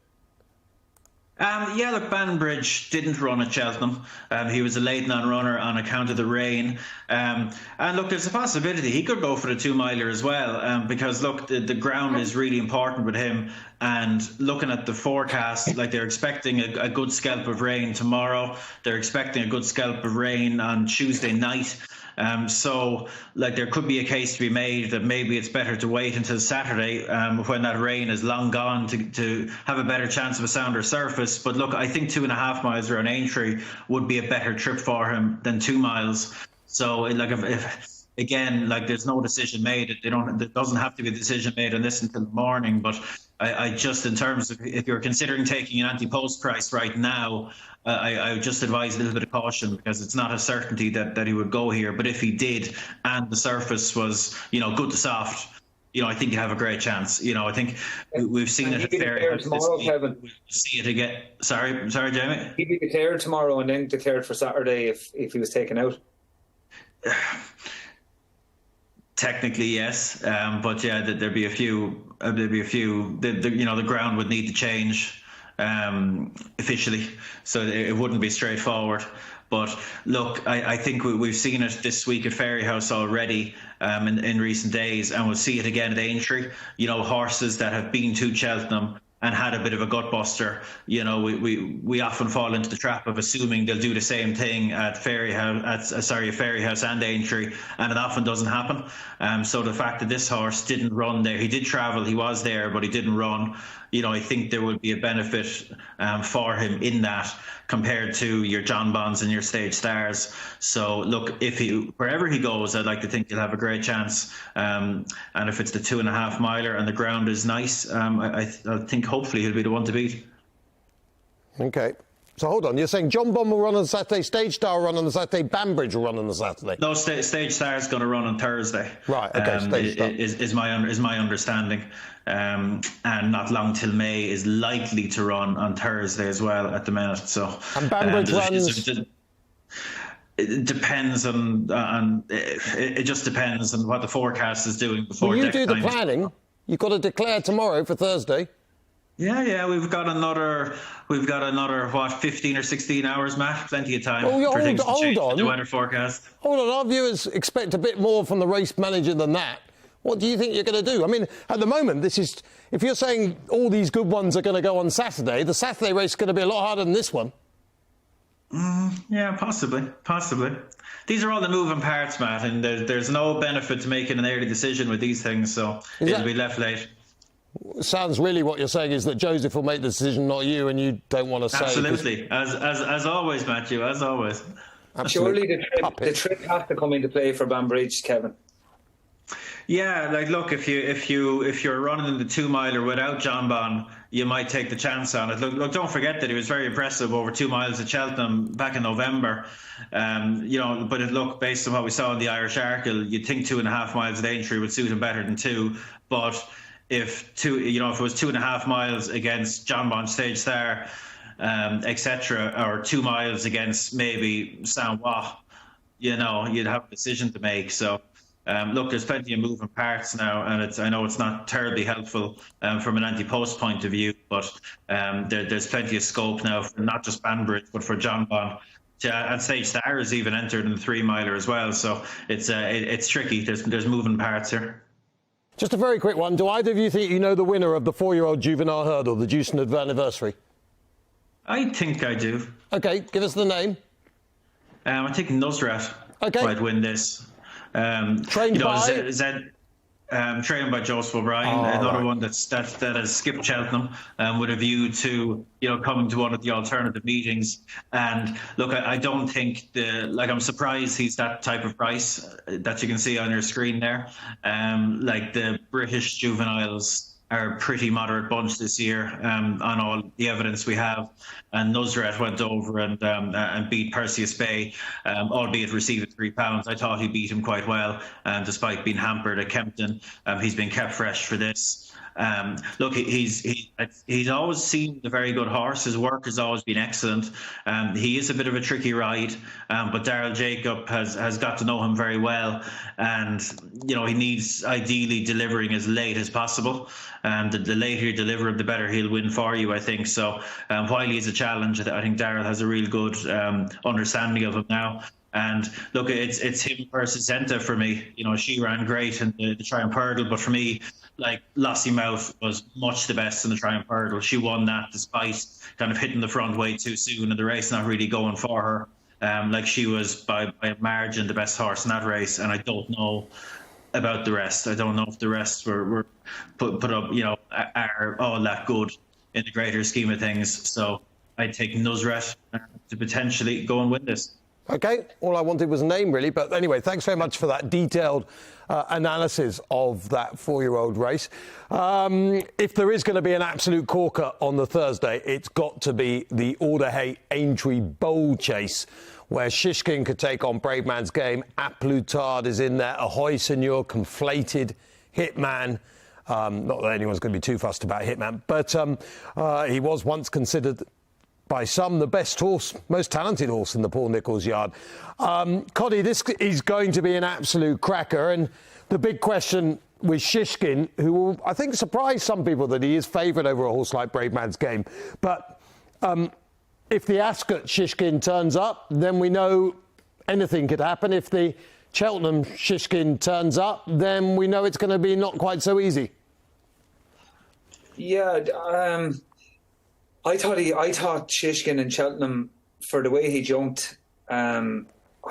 Yeah, look, Banbridge didn't run at Cheltenham. He was a late non-runner on account of the rain. And look, there's a possibility he could go for the 2 miler as well, because look, the ground is really important with him. And looking at the forecast, like they're expecting a good scalp of rain tomorrow. They're expecting a good scalp of rain on Tuesday night. So, like, there could be a case to be made that maybe it's better to wait until Saturday when that rain is long gone to have a better chance of a sounder surface. But look, I think 2.5 miles around Aintree would be a better trip for him than 2 miles. So, like, if again, like, there's no decision made. There doesn't have to be a decision made on this until the morning. But I just, in terms of if you're considering taking an anti-post price right now, I would just advise a little bit of caution, because it's not a certainty that he would go here. But if he did, and the surface was, good to soft, I think you have a great chance. I think we've seen it at Fairyhouse tomorrow, Kevin. We'll see it again. Sorry, Jamie.
He'd be declared tomorrow and then declared for Saturday if he was taken out.
Technically, yes, but yeah, there'd be a few. The ground would need to change officially, so it wouldn't be straightforward. But look, I think we've seen it this week at Fairyhouse already in recent days, and we'll see it again at Aintree. Horses that have been to Cheltenham and had a bit of a gut buster. We often fall into the trap of assuming they'll do the same thing at Fairyhouse and Aintree, and it often doesn't happen. So the fact that this horse didn't run there, he did travel, he was there, but he didn't run. I think there would be a benefit for him in that, compared to your Jonbons and your Stage Stars. So look, wherever he goes, I'd like to think he'll have a great chance. And if it's the 2.5 miler and the ground is nice, I think hopefully he'll be the one to beat.
Okay. So hold on, you're saying Jonbon will run on Saturday, Stage Star will run on the Saturday, Banbridge will run on the Saturday?
No, Stage Star is going to run on Thursday.
Right, okay, Stage Star.
Is my understanding. And Not Long Till May is likely to run on Thursday as well at the minute. So,
and Banbridge runs...
It depends it just depends on what the forecast is doing before.
Well, you do the planning. You've got to declare tomorrow for Thursday.
Yeah, we've got another 15 or 16 hours, Matt. Plenty of time for things to change in the weather forecast.
Hold on, our viewers expect a bit more from the race manager than that. What do you think you're going to do? I mean, at the moment, if you're saying all these good ones are going to go on Saturday, the Saturday race is going to be a lot harder than this one.
Yeah, possibly. These are all the moving parts, Matt, and there's no benefit to making an early decision with these things, so it'll be left late.
Sounds really what you're saying is that Joseph will make the decision, not you, and you don't want to say...
Absolutely. As always, Matthew, as always.
Surely the trip has to come into play for Banbridge, Kevin.
Yeah, like, look, if you're running in the 2 miler without Jonbon, you might take the chance on it. Look, don't forget that he was very impressive over 2 miles at Cheltenham back in November. But look, based on what we saw in the Irish Arkle, you'd think 2.5 miles at Aintree would suit him better than 2. But if it was 2.5 miles against Jonbon, Stage Star, etc., or 2 miles against maybe Saint Wat, you'd have a decision to make. So. Look, there's plenty of moving parts now, and I know it's not terribly helpful from an anti-post point of view, but there's plenty of scope now for not just Banbridge, but for Jonbon. And Stage Star is even entered in the 3 miler as well, so it's tricky. There's moving parts here.
Just a very quick one. Do either of you think you know the winner of the 4-year-old Juvenile Hurdle, the Dewsnod anniversary?
I think I do.
Okay, give us the name.
I think Nusrat might win this.
Trained by?
Trained by Joseph O'Brien, another one that has skipped Cheltenham with a view to coming to one of the alternative meetings. And look, I don't think I'm surprised he's that type of price that you can see on your screen there. Like the British juveniles are a pretty moderate bunch this year on all the evidence we have. And Nusret went over and beat Perseus Bay, albeit receiving £3. I thought he beat him quite well, despite being hampered at Kempton. He's been kept fresh for this. Look, he's always seemed a very good horse. His work has always been excellent. He is a bit of a tricky ride, but Daryl Jacob has got to know him very well, and he needs ideally delivering as late as possible. The later you deliver him, the better he'll win for you, I think. So while he's a challenge, I think Daryl has a real good understanding of him now. And look, it's him versus Zenta for me. She ran great in the Triumph Hurdle, but for me, like, Lossiemouth was much the best in the Triumph Hurdle. She won that despite kind of hitting the front way too soon and the race not really going for her. Like, she was by a margin the best horse in that race, and I don't know about the rest. I don't know if the rest were put up, are all that good in the greater scheme of things. So I'd take Nusret to potentially go and win this.
Okay, all I wanted was a name, really. But anyway, thanks very much for that detailed analysis of that 4-year-old race. If there is going to be an absolute corker on the Thursday, it's got to be the Alderhay Aintree Bowl chase, where Shishkin could take on Bravemansgame. A Plutard is in there. Ahoy Senor, Conflated, Hitman. Not that anyone's going to be too fussed about Hitman, but he was once considered by some the best horse, most talented horse in the Paul Nicholls yard. Coddy, this is going to be an absolute cracker, and the big question with Shishkin, who will, I think, surprise some people that he is favoured over a horse like Bravemansgame. But if the Ascot Shishkin turns up, then we know anything could happen. If the Cheltenham Shishkin turns up, then we know it's going to be not quite so easy.
Yeah, I thought Shishkin and Cheltenham, for the way he jumped, I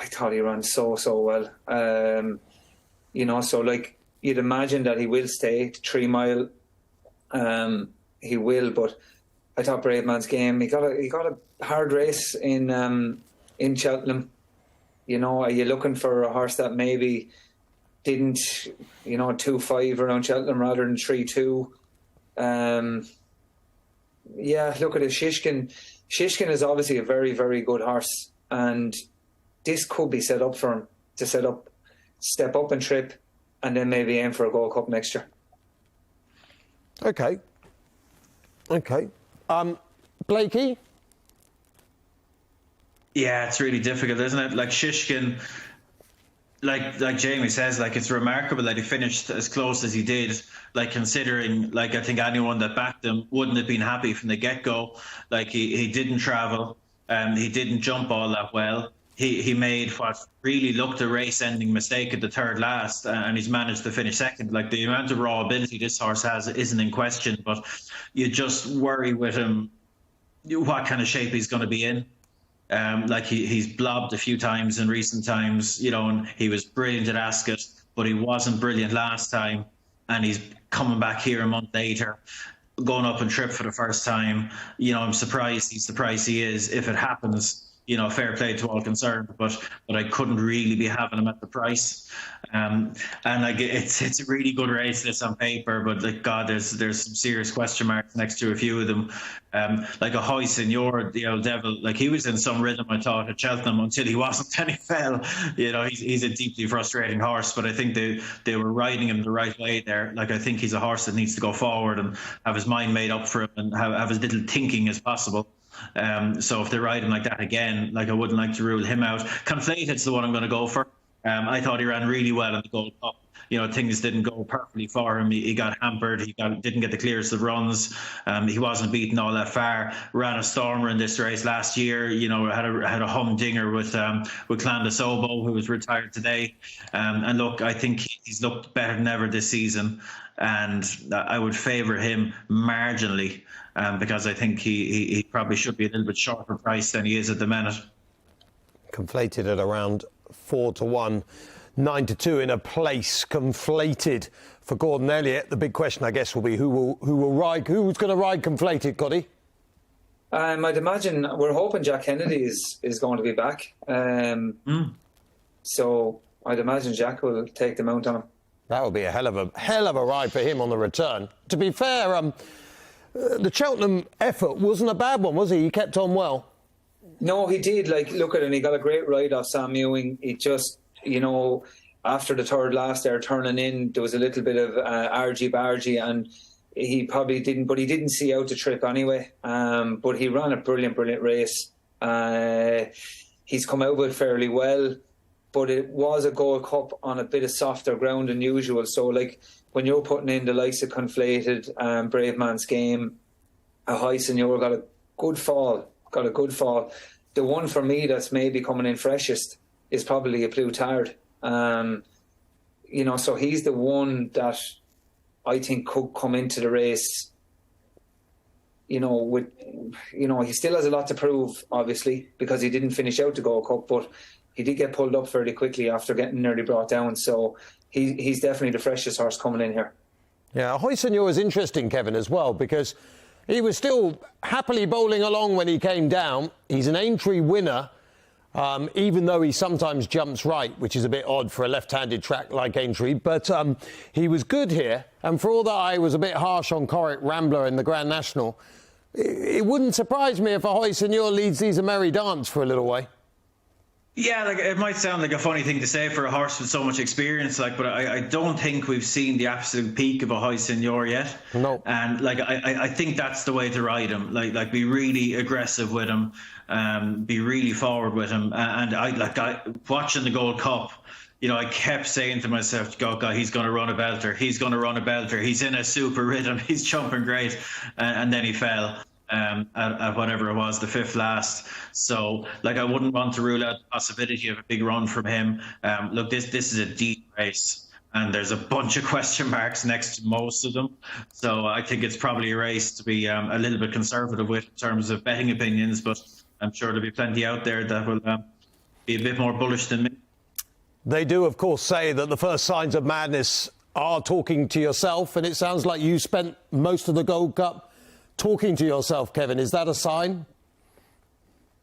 thought he ran so well. So like, you'd imagine that he will stay 3 mile. He will, but I thought Bravemansgame, he got a hard race in Cheltenham. Are you looking for a horse that maybe didn't, 2-5 around Cheltenham rather than 3-2? Yeah, look at it. Shishkin is obviously a very, very good horse, and this could be set up for him to step up and trip, and then maybe aim for a Gold Cup next year.
Okay. Blakey?
Yeah, it's really difficult, isn't it? Like, Shishkin, like Jamie says, like, it's remarkable that he finished as close as he did. Like, considering, like, I think anyone that backed him wouldn't have been happy from the get-go. Like, he didn't travel, he didn't jump all that well. He made what really looked a race-ending mistake at the third last, and he's managed to finish second. Like, the amount of raw ability this horse has isn't in question, but you just worry with him what kind of shape he's going to be in. Like, he's blobbed a few times in recent times, and he was brilliant at Ascot, but he wasn't brilliant last time, and he's coming back here a month later, going up and trip for the first time. I'm surprised he's the price he is. If it happens, fair play to all concerned, but I couldn't really be having him at the price. And like, it's a really good race, this on paper, but like, God, there's some serious question marks next to a few of them. Like Ahoy Senor, the old devil, like, he was in some rhythm, I thought, at Cheltenham until he wasn't, and he fell. He's a deeply frustrating horse, but I think they were riding him the right way there. Like, I think he's a horse that needs to go forward and have his mind made up for him and have as little thinking as possible. So if they ride him like that again, like, I wouldn't like to rule him out. Conflated's the one I'm going to go for. I thought he ran really well in the Gold Cup. Things didn't go perfectly for him. He got hampered. Didn't get the clearest of runs. He wasn't beaten all that far. Ran a stormer in this race last year. Had a humdinger with Clan de Sobo, who was retired today. And look, I think he's looked better than ever this season, and I would favour him marginally. Because I think he probably should be a little bit shorter price than he is at the minute.
Conflated at around 4-1, 9-2 in a place. Conflated for Gordon Elliott. The big question, I guess, will be who's going to ride Conflated, Coddy?
I'd imagine we're hoping Jack Kennedy is going to be back. So I'd imagine Jack will take the mount on him.
That would be a hell of a ride for him on the return. To be fair, the Cheltenham effort wasn't a bad one, was he? He kept on well.
No, he did. Like, look at him. He got a great ride off Sam Ewing. He just, after the third last there, turning in, there was a little bit of argy-bargy, and he probably didn't, but he didn't see out the trip anyway. But he ran a brilliant race. He's come out with it fairly well, but it was a Gold Cup on a bit of softer ground than usual. So, like, when you're putting in the likes of Conflated, Bravemansgame, a High Senior got a good fall. The one for me that's maybe coming in freshest is probably a Plutard. So he's the one that I think could come into the race. He still has a lot to prove, obviously, because he didn't finish out the Gold Cup, but he did get pulled up fairly quickly after getting nearly brought down. So he's definitely the freshest horse coming in here. Yeah,
High Senior is interesting, Kevin, as well, because he was still happily bowling along when he came down. He's an Aintree winner, even though he sometimes jumps right, which is a bit odd for a left-handed track like Aintree. But he was good here. And for all that I was a bit harsh on Corach Rambler in the Grand National, it wouldn't surprise me if a High Senior leads these a merry dance for a little way.
Yeah, like, it might sound like a funny thing to say for a horse with so much experience, but I don't think we've seen the absolute peak of a High Senior yet.
No.
And I think that's the way to ride him. Like be really aggressive with him, be really forward with him. And I watching the Gold Cup, I kept saying to myself, God, he's going to run a belter. He's going to run a belter. He's in a super rhythm. He's jumping great. And then he fell. At whatever it was, the fifth last. So, I wouldn't want to rule out the possibility of a big run from him. This is a deep race, and there's a bunch of question marks next to most of them. So I think it's probably a race to be a little bit conservative with in terms of betting opinions, but I'm sure there'll be plenty out there that will be a bit more bullish than me.
They do, of course, say that the first signs of madness are talking to yourself, and it sounds like you spent most of the Gold Cup talking to yourself, Kevin. Is that a sign?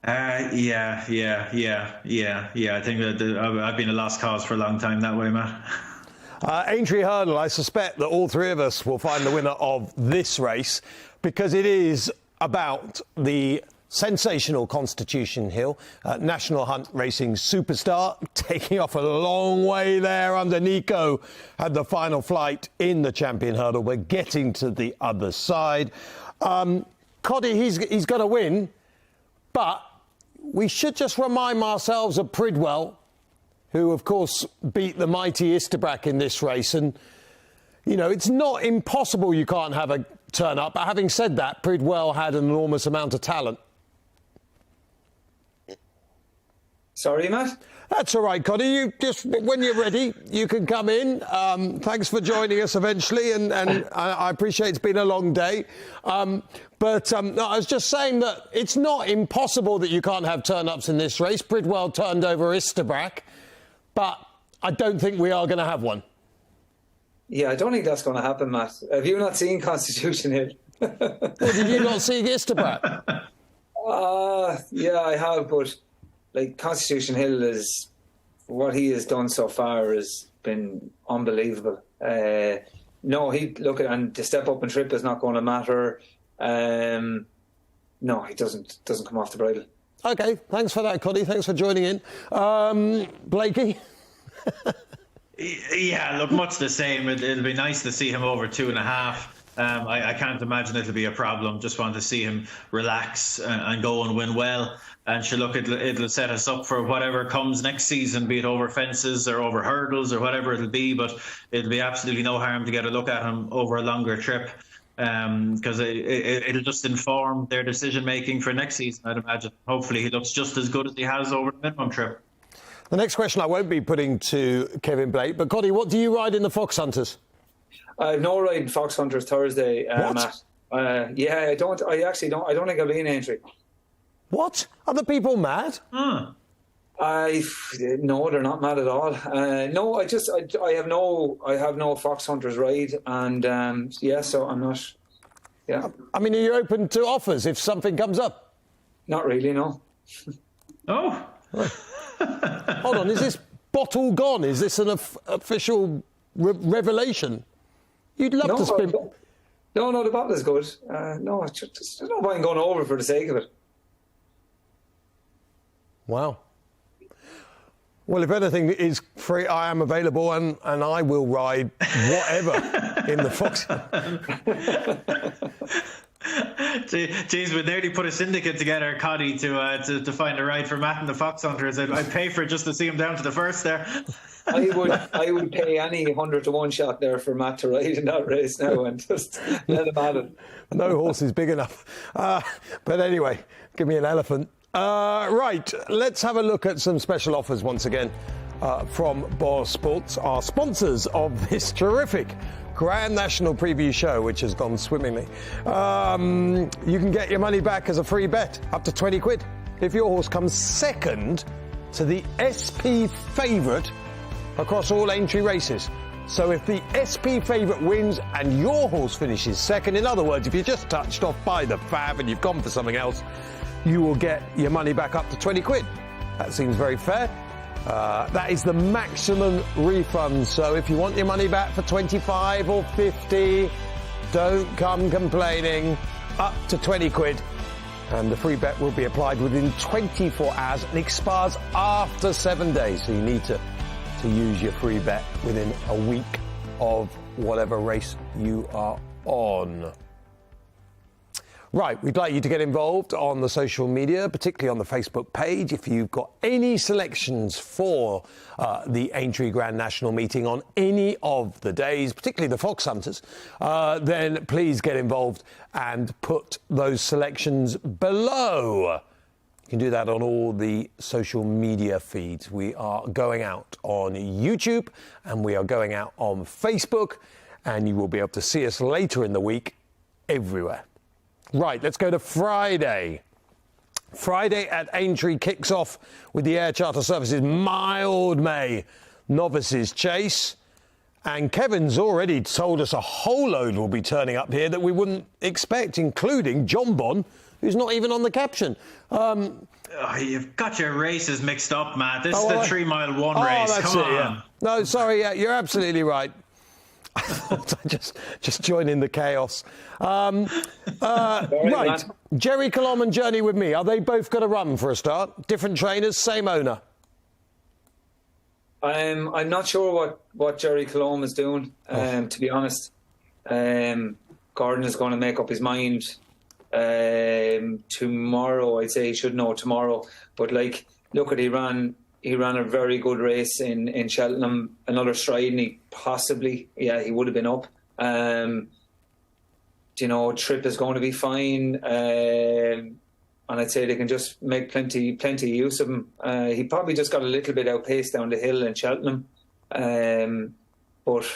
Yeah. I think that I've been a lost cause for a long time that way, Matt.
Aintree Hurdle, I suspect that all three of us will find the winner of this race, because it is about the sensational Constitution Hill, National Hunt Racing superstar, taking off a long way there under Nico, had the final flight in the Champion Hurdle. We're getting to the other side. Coddy, he's going to win, but we should just remind ourselves of Pridwell, who, of course, beat the mighty Isterbrack in this race. And, it's not impossible you can't have a turn-up. But having said that, Pridwell had an enormous amount of talent.
Sorry, Matt?
That's all right, Coddy. You just, when you're ready, you can come in. Thanks for joining us eventually, and I appreciate it's been a long day. But I was just saying that it's not impossible that you can't have turn-ups in this race. Pridwell turned over Isterbrack, but I don't think we are going to have one. Yeah, I don't think that's going to happen, Matt. Have you not seen Constitution Hill? Well, did you not see Isterbrack? Yeah, I have, but Constitution Hill is, what he has done so far has been unbelievable. No, and to step up and trip is not going to matter. No, he doesn't come off the bridle. OK, thanks for that, Coddy. Thanks for joining in. Blakey?
Yeah, look, much the same. It'll be nice to see him over 2.5. I can't imagine it'll be a problem. Just want to see him relax and go and win well. And sure, look, it'll set us up for whatever comes next season, be it over fences or over hurdles or whatever it'll be. But it'll be absolutely no harm to get a look at him over a longer trip, because it'll just inform their decision making for next season, I'd imagine. Hopefully he looks just as good as he has over the minimum trip.
The next question I won't be putting to Kevin Blake, but Coddy, what do you ride in the Fox Hunters? I have no ride in Fox Hunters Thursday, Matt. Yeah, I don't. I actually don't. I don't think I'll be in Aintree. What? Are the people mad? No, they're not mad at all. No, I have no Fox Hunters ride, and so I'm not. Yeah. I mean, are you open to offers if something comes up? Not really, no. Oh. Hold on, is this bottle gone? Is this an official revelation. You'd love to spin.
No, the bottle is good. No, there's no point going over for the sake of it.
Wow. Well, if anything is free, I am available, and I will ride whatever in the Fox.
Geez, we nearly put a syndicate together, Coddy, to find a ride for Matt and the Fox Hunters. I'd pay for it just to see him down to the first there.
I would pay any 100-to-1 shot there for Matt to ride in that race now and just let him have it.
No horse is big enough. But anyway, give me an elephant. Right, let's have a look at some special offers once again from BoyleSports, our sponsors of this terrific Grand National Preview show, which has gone swimmingly. You can get your money back as a free bet, up to 20 quid, if your horse comes second to the SP favourite across all Aintree races. So if the SP favourite wins and your horse finishes second, in other words, if you're just touched off by the fab and you've gone for something else, you will get your money back up to 20 quid. That seems very fair. That is the maximum refund. So if you want your money back for 25 or 50, don't come complaining. Up to 20 quid. And the free bet will be applied within 24 hours and expires after 7 days. So you need to use your free bet within a week of whatever race you are on. Right, we'd like you to get involved on the social media, particularly on the Facebook page. If you've got any selections for the Aintree Grand National meeting on any of the days, particularly the Fox Hunters, then please get involved and put those selections below. You can do that on all the social media feeds. We are going out on YouTube and we are going out on Facebook, and you will be able to see us later in the week everywhere. Right, let's go to Friday. Friday at Aintree kicks off with the Air Charter Services Mildmay Novices Chase. And Kevin's already told us a whole load will be turning up here that we wouldn't expect, including Jonbon, who's not even on the caption.
You've got your races mixed up, Matt. This is the 3 mile one race.
That's
Come
it,
on.
yeah. No, sorry, yeah, you're absolutely right. I thought I'd just join in the chaos. Right, Jerry Colombe and Journey with Me. Are they both going to run for a start? Different trainers, same owner?
I'm not sure what Jerry Colombe is doing, to be honest. Gordon is going to make up his mind tomorrow. I'd say he should know tomorrow. But look at he ran a very good race in Cheltenham. Another stride, and he would have been up. Trip is going to be fine, and I'd say they can just make plenty use of him. He probably just got a little bit outpaced down the hill in Cheltenham, but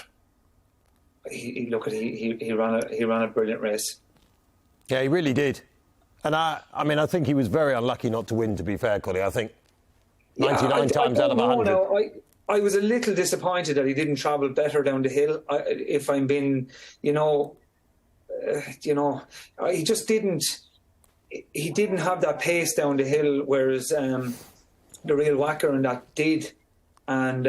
he ran a brilliant race.
Yeah, he really did, and I think he was very unlucky not to win. To be fair, Collie, I think 99 times out of 100.
I was a little disappointed that he didn't travel better down the hill. If I'm being, he just didn't. He didn't have that pace down the hill, whereas the real whacker and that did. And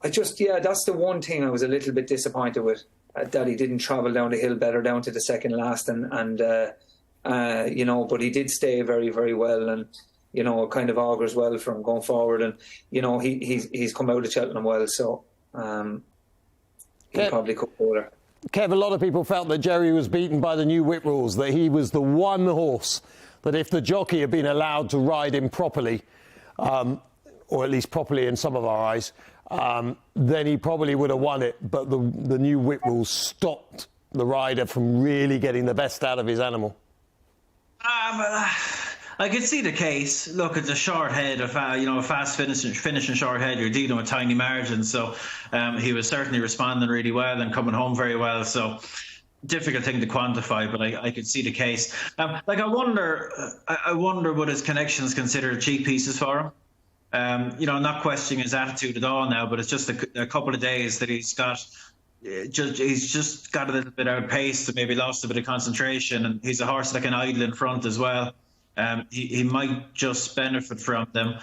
that's the one thing I was a little bit disappointed with, that he didn't travel down the hill better down to the second last, but he did stay very, very well, and it kind of augurs well for him going forward. And he's come out of Cheltenham well, so he probably could go there.
Kev, a lot of people felt that Jerry was beaten by the new whip rules, that he was the one horse that if the jockey had been allowed to ride him properly, or at least properly in some of our eyes, then he probably would have won it. But the new whip rules stopped the rider from really getting the best out of his animal.
I could see the case. Look, it's a short head, a fast finishing short head. You're dealing with tiny margins, so he was certainly responding really well and coming home very well. So difficult thing to quantify, but I could see the case. I wonder would his connections consider cheap pieces for him. Not questioning his attitude at all now, but it's just a couple of days that he's got a little bit outpaced and maybe lost a bit of concentration, and he's a horse that can idle in front as well. He might just benefit from them.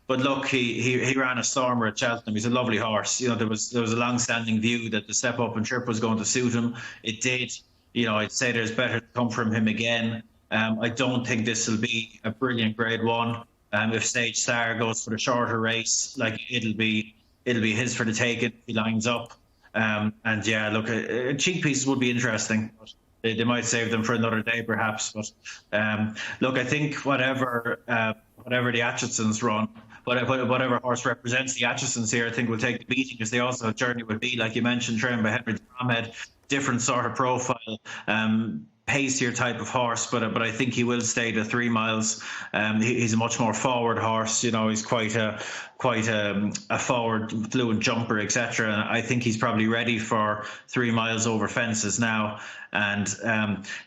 But look, he ran a stormer at Cheltenham. He's a lovely horse. You know, there was a long-standing view that the step up and trip was going to suit him. It did. You know, I'd say there's better to come from him again. I don't think this will be a brilliant Grade 1. If Stage Star goes for the shorter race, like it'll be his for the taking if he lines up. And yeah, look, cheek pieces would be interesting. But they might save them for another day, perhaps. But look, I think whatever the Atchisons run, whatever horse represents the Atchisons here, I think will take the beating, because they also have Journey with Me, like you mentioned, trained by Henry Ahmed, different sort of profile, pacier type of horse, but I think he will stay to 3 miles. He's a much more forward horse. You know, he's quite a forward fluent jumper, etc. And I think he's probably ready for 3 miles over fences now. And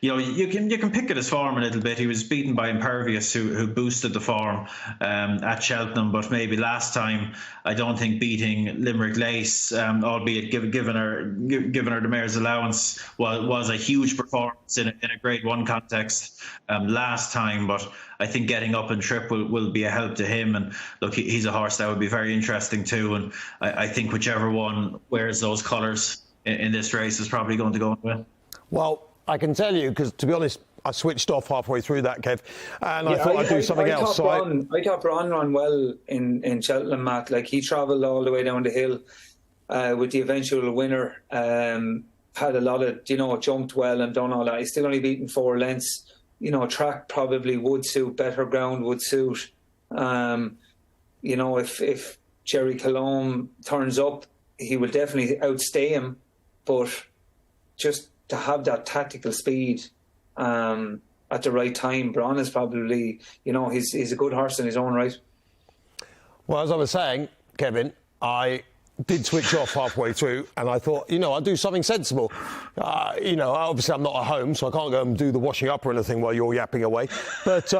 you know, you can pick at his form a little bit. He was beaten by Impervious, who boosted the form at Cheltenham, but maybe last time I don't think beating Limerick Lace, albeit given her the mare's allowance, was a huge performance in a Grade 1 context last time. But I think getting up and trip will be a help to him. And look, he's a horse that would be very interesting too. And I think whichever one wears those colours in this race is probably going to go and win.
Well, I can tell you, because to be honest, I switched off halfway through that, Kev, and I thought I'd do something else.
I thought Bron ran well in Cheltenham, Matt. Like, he travelled all the way down the hill with the eventual winner. Had a lot of, jumped well and done all that. He's still only beaten 4 lengths. Track probably would suit, better ground would suit. If Jerry Colombe turns up, he will definitely outstay him. But just to have that tactical speed at the right time, Bron is probably, he's a good horse in his own right.
Well, as I was saying, Kevin, I did switch off halfway through, and I thought, I'll do something sensible. Obviously I'm not at home, so I can't go and do the washing up or anything while you're yapping away. But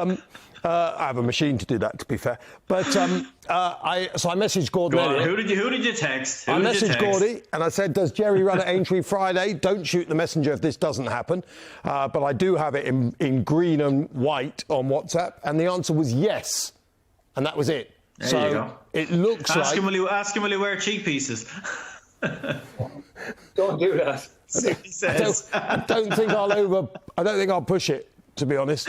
I have a machine to do that, to be fair. But I messaged Gordon.
Go on, who did you text?
I messaged Gordy and I said, does Jerry run at Aintree Friday? Don't shoot the messenger if this doesn't happen. But I do have it in green and white on WhatsApp. And the answer was yes. And that was it.
There you go.
It looks
ask him, will he wear cheek pieces?
Don't do that.
I don't think I'll push it, to be honest.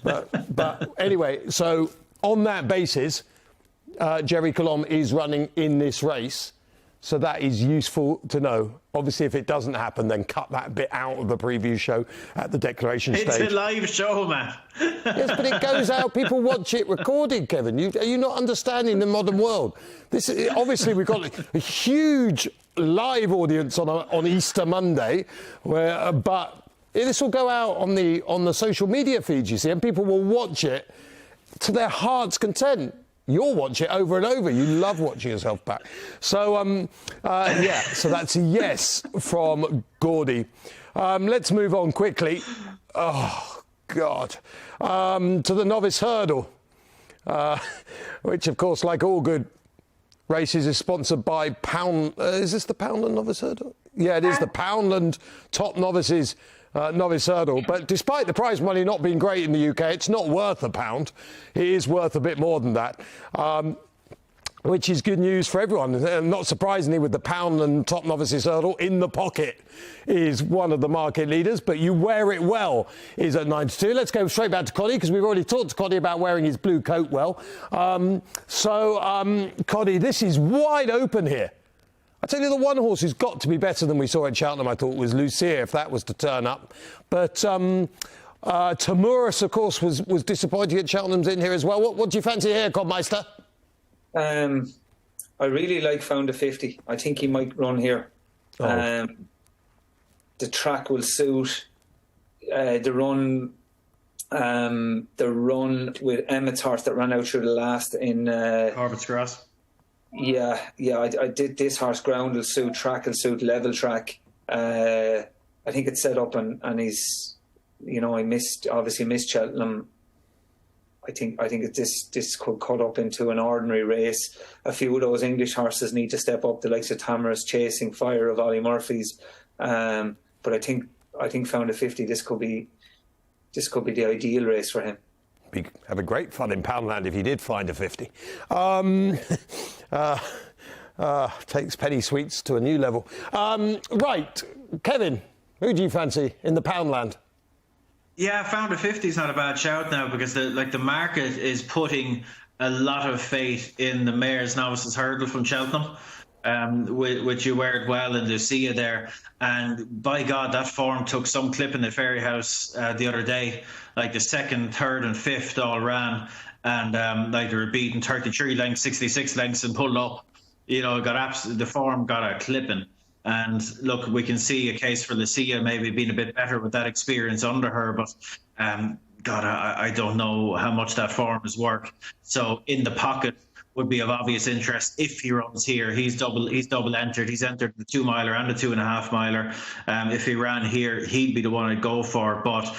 But anyway, so on that basis, Jerry Colombe is running in this race. So that is useful to know. Obviously, if it doesn't happen, then cut that bit out of the preview show at the declaration stage.
It's a live show, Matt.
Yes, but it goes out. People watch it recorded, Kevin. Are you not understanding the modern world? Obviously, we've got a huge live audience on Easter Monday, but this will go out on the social media feeds, you see, and people will watch it to their heart's content. You'll watch it over and over. You love watching yourself back. So, so that's a yes from Gordy. Let's move on quickly. Oh, God. To the Novice Hurdle, which, of course, like all good races, is sponsored by Pound. Is this the Poundland Novice Hurdle? Yeah, it is the Poundland Top Novices Novice Hurdle. But despite the prize money not being great in the UK, it's not worth £1. It is worth a bit more than that, which is good news for everyone. And not surprisingly, with the Poundland Top Novices Hurdle in the pocket is one of the market leaders, but You Wear It Well is at 9-2. Let's go straight back to Coddy, because we've already talked to Coddy about wearing his blue coat well. Coddy, this is wide open here. I tell you, the one horse who's got to be better than we saw at Cheltenham, I thought, was Lucia, if that was to turn up. But Tamuras, of course, was disappointing at Cheltenham's in here as well. What do you fancy here, Codmeister?
I really like Found a 50. I think he might run here. Oh. The track will suit. The run with Emmett's horse that ran out through the last in
Harvard's Grass.
Yeah. I did this horse. Ground will suit, track will suit, level track. I think it's set up, and he's, he obviously missed Cheltenham. I think this could cut up into an ordinary race. A few of those English horses need to step up, the likes of Tamuras, Chasing Fire, of Ollie Murphy's. But I think Found a 50. This could be the ideal race for him.
Have a great fun in Poundland if he did find a 50. Takes penny sweets to a new level. Right, Kevin, who do you fancy in the Poundland?
Yeah, found a 50 is not a bad shout now, because the market is putting a lot of faith in the Mayor's Novices Hurdle from Cheltenham, which you weared well in Lucia there. And by God, that form took some clipping at Fairyhouse the other day. Like the second, third and fifth all ran. And they were beaten 33 lengths, 66 lengths and pulled up. You know, the form got a clipping. And look, we can see a case for Lucia maybe being a bit better with that experience under her. But God, I don't know how much that form is worth. So in the pocket would be of obvious interest if he runs here. He's double entered. He's entered the 2 miler and the 2.5 miler. If he ran here, he'd be the one I'd go for. But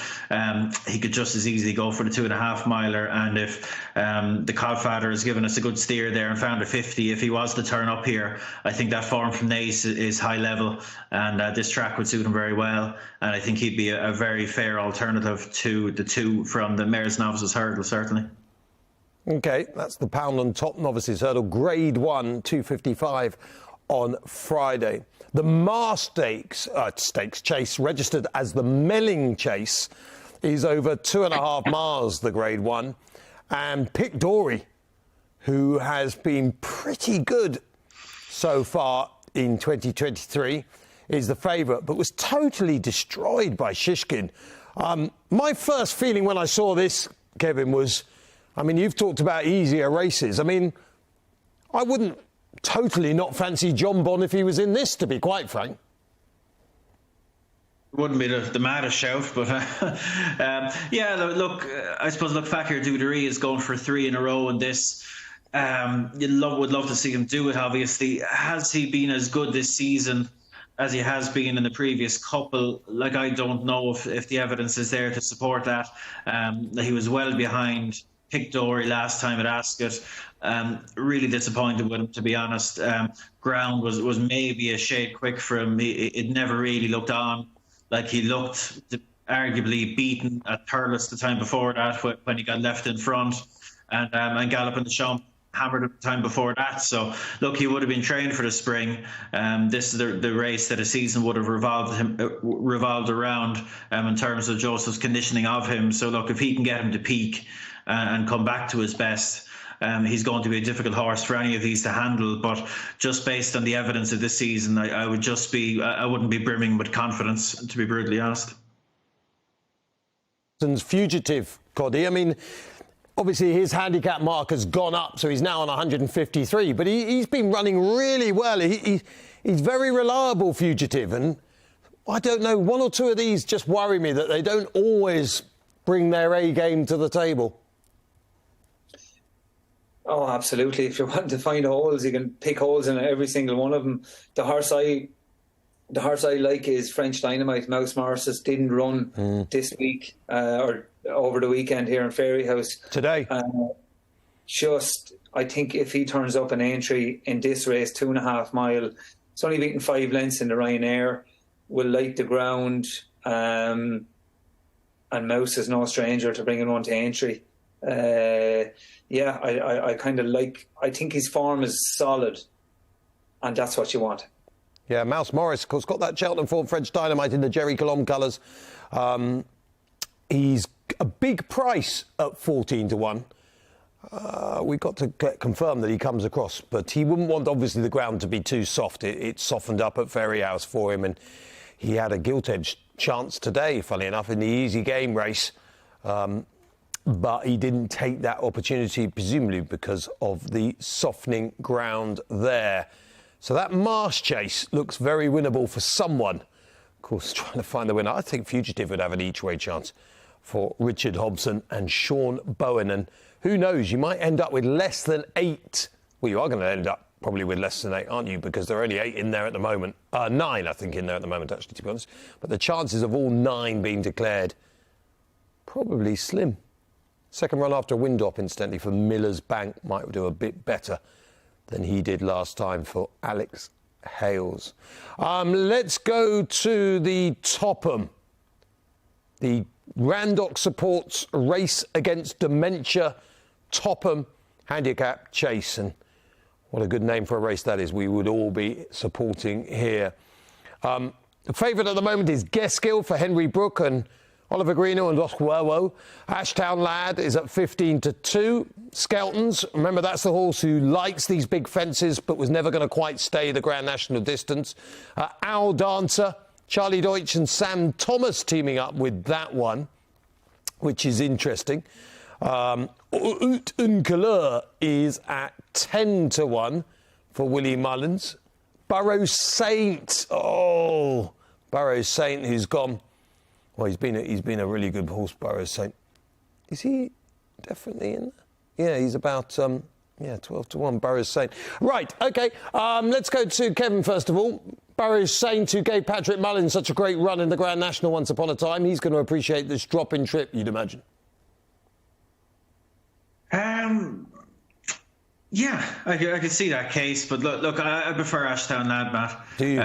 he could just as easily go for the 2.5 miler. And if the Codfather has given us a good steer there and found a 50, if he was to turn up here, I think that form from Nace is high level, and this track would suit him very well. And I think he'd be a very fair alternative to the 2 from the Mayor's Novices Hurdle, certainly.
Okay, that's the Poundland Top Novices Hurdle, Grade 1, 255 on Friday. The Marsh Stakes Chase, registered as the Melling Chase, is over 2.5 miles, the Grade 1. And Pic D'Orhy, who has been pretty good so far in 2023, is the favourite, but was totally destroyed by Shishkin. My first feeling when I saw this, Kevin, was, I mean, you've talked about easier races. I mean, I wouldn't totally not fancy Jonbon if he was in this, to be quite frank.
Wouldn't be the maddest shout, but yeah, look, I suppose, Fakir Dudery is going for 3 in a row in this. Would love to see him do it, obviously. Has he been as good this season as he has been in the previous couple? Like, I don't know if the evidence is there to support that. He was well behind Pic D'Orhy last time at Ascot. Really disappointed with him, to be honest. Ground was maybe a shade quick for him. It never really looked on. Like, he looked arguably beaten at Thurles the time before that when he got left in front, and Gallop and the Champ hammered him the time before that. So look, he would have been trained for the spring. This is the race that a season would have revolved around in terms of Joseph's conditioning of him. So look, if he can get him to peak and come back to his best, he's going to be a difficult horse for any of these to handle. But just based on the evidence of this season, I wouldn't be brimming with confidence, to be brutally honest.
Fugitive, Coddy. I mean, obviously his handicap mark has gone up, so he's now on 153. But he's been running really well. He's very reliable, Fugitive. And I don't know, 1 or 2 of these just worry me that they don't always bring their A game to the table.
Oh, absolutely. If you want to find holes, you can pick holes in every single one of them. The horse I like is French Dynamite. Mouse Morris didn't run this week or over the weekend here in Fairyhouse.
Today.
I think if he turns up in Aintree in this race, 2.5 mile, it's only beaten 5 lengths in the Ryanair, will light the ground, and Mouse is no stranger to bringing one to Aintree. I kind of like, I think his form is solid, and that's what you want.
Yeah, Mouse Morris, of course, got that Cheltenham form, French Dynamite in the Jerry Colombe colours. He's a big price at 14 to 1. We've got to confirm that he comes across, but he wouldn't want, obviously, the ground to be too soft. It softened up at Fairyhouse for him, and he had a gilt-edged chance today, funnily enough, in the easy game race. But he didn't take that opportunity, presumably because of the softening ground there. So that Marsh Chase looks very winnable for someone. Of course, trying to find the winner. I think Fugitive would have an each-way chance for Richard Hobson and Sean Bowen. And who knows, you might end up with less than 8. Well, you are going to end up probably with less than 8, aren't you? Because there are only 8 in there at the moment. 9, I think, in there at the moment, actually, to be honest. But the chances of all 9 being declared, probably slim. Second run after a wind up, incidentally, for Miller's Bank might do a bit better than he did last time for Alex Hales. Let's go to the Topham, the Randox supports Race Against Dementia, Topham, Handicap, Chase. And what a good name for a race that is. We would all be supporting here. The favourite at the moment is Geskill for Henry Brook and Oliver Greeno and Osquawo. Ashtown Lad is at 15-2. Skeltons, remember that's the horse who likes these big fences but was never going to quite stay the Grand National distance. Owl Dancer, Charlie Deutsch and Sam Thomas teaming up with that one, which is interesting. Ut Unkalur is at 10-1 for Willie Mullins. Burrows Saint, Burrows Saint, who's gone. Well, he's been a really good horse, Burrows Saint. Is he definitely in there? Yeah, he's about 12-1. Burrows Saint. Right, okay. Let's go to Kevin first of all. Burrows Saint, who gave Patrick Mullins such a great run in the Grand National once upon a time. He's going to appreciate this drop in trip, you'd imagine.
Yeah, I could see that case, but look, I prefer Ashtown Lad, Matt.
Do you?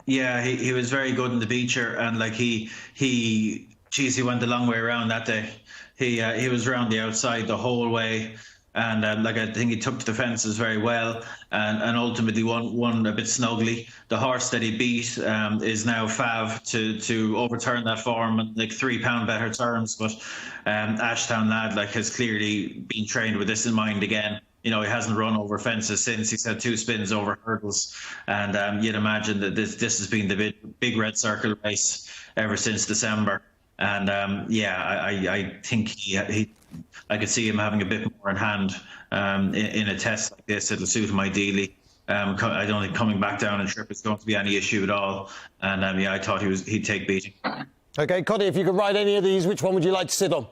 Yeah, he was very good in the Beecher, and like he went the long way around that day. He was around the outside the whole way, and I think he took to the fences very well, and ultimately won a bit snugly. The horse that he beat is now Fav to overturn that form and like £3 better terms, but Ashtown Lad has clearly been trained with this in mind again. You know, he hasn't run over fences since. He's had 2 spins over hurdles, and you'd imagine that this has been the big red circle race ever since December. And I think I could see him having a bit more in hand in a test like this. It'll suit him ideally. I don't think coming back down and trip is going to be any issue at all. And I thought he'd take beating.
Okay, Coddy, if you could ride any of these, which one would you like to sit on?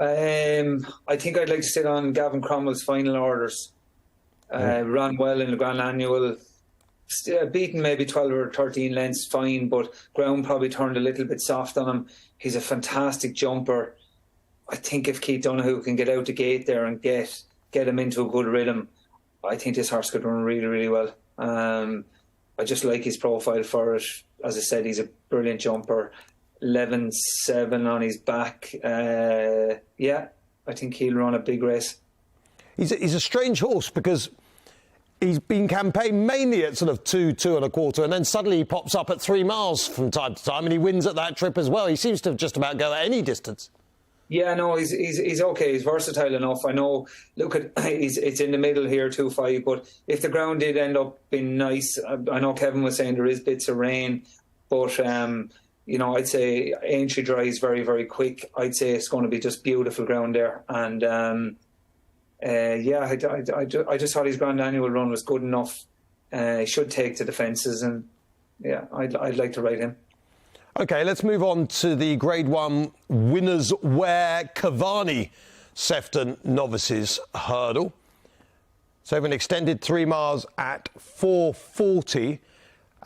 I think I'd like to sit on Gavin Cromwell's Final Orders. Ran well in the Grand Annual. Beaten maybe 12 or 13 lengths, fine, but ground probably turned a little bit soft on him. He's a fantastic jumper. I think if Keith Donoghue can get out the gate there and get him into a good rhythm, I think this horse could run really, really well. I just like his profile for it. As I said, he's a brilliant jumper. 11-7 on his back. I think he'll run a big race.
He's a strange horse because he's been campaigned mainly at sort of 2 1/4, and then suddenly he pops up at 3 miles from time to time, and he wins at that trip as well. He seems to just about go at any distance. Yeah,
no, he's okay. He's versatile enough. I know. Look at it's in the middle here, 2-5. But if the ground did end up being nice, I know Kevin was saying there is bits of rain, but I'd say Aintree dries very, very quick. I'd say it's going to be just beautiful ground there. And I just thought his Grand Annual run was good enough. He should take to the fences, and I'd like to ride him.
OK, let's move on to the Grade 1 Winners' Wear Cavani Sefton Novices Hurdle. So an extended 3 miles at 4:40.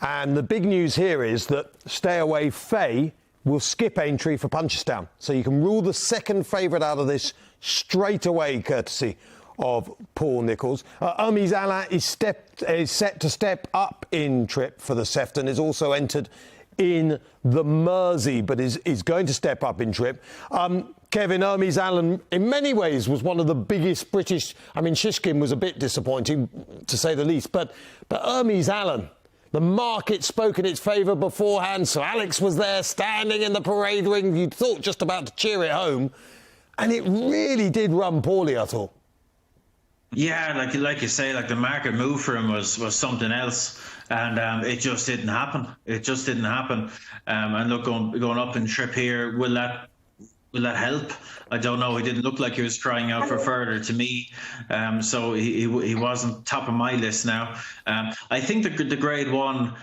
And the big news here is that Stay Away Faye will skip Aintree for Punchestown. So you can rule the second favourite out of this straight away, courtesy of Paul Nicholls. Hermes Alain is set to step up in trip for the Sefton, is also entered in the Mersey, but is going to step up in trip. Kevin, Hermes Allen, in many ways, was one of the biggest British... I mean, Shishkin was a bit disappointing, to say the least, but Hermes Allen, the market spoke in its favour beforehand, so Alex was there standing in the parade ring. You'd thought just about to cheer it home, and it really did run poorly, I thought.
Yeah, like you say, the market move for him was something else, and it just didn't happen. And look, going up in trip here, will that help? I don't know. He didn't look like he was crying out for further to me, so he wasn't top of my list now. I think the Grade 1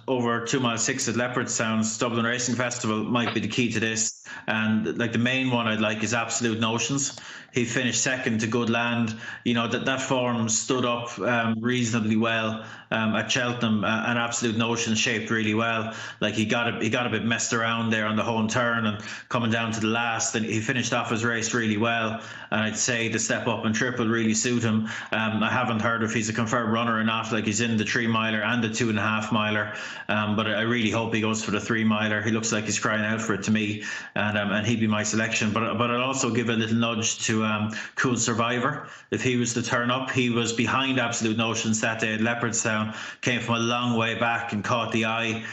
over 2 mile 6 at Leopardstown's Dublin Racing Festival might be the key to this. And the main one I'd like is Absolute Notions. he finished second to good land. You know, that form stood up reasonably well at Cheltenham, and Absolute Notion shaped really well. Like he got a bit messed around there on the home turn and coming down to the last, and he finished off his race really well. And I'd say the step up and triple really suit him. I haven't heard if he's a confirmed runner or not. Like he's in the 3 miler and the 2.5 miler, but I really hope he goes for the 3 miler. He looks like he's crying out for it to me, and he'd be my selection. But I'd also give a little nudge to Cool Survivor. If he was to turn up, he was behind Absolute Notions that day at Leopardstown, came from a long way back and caught the eye,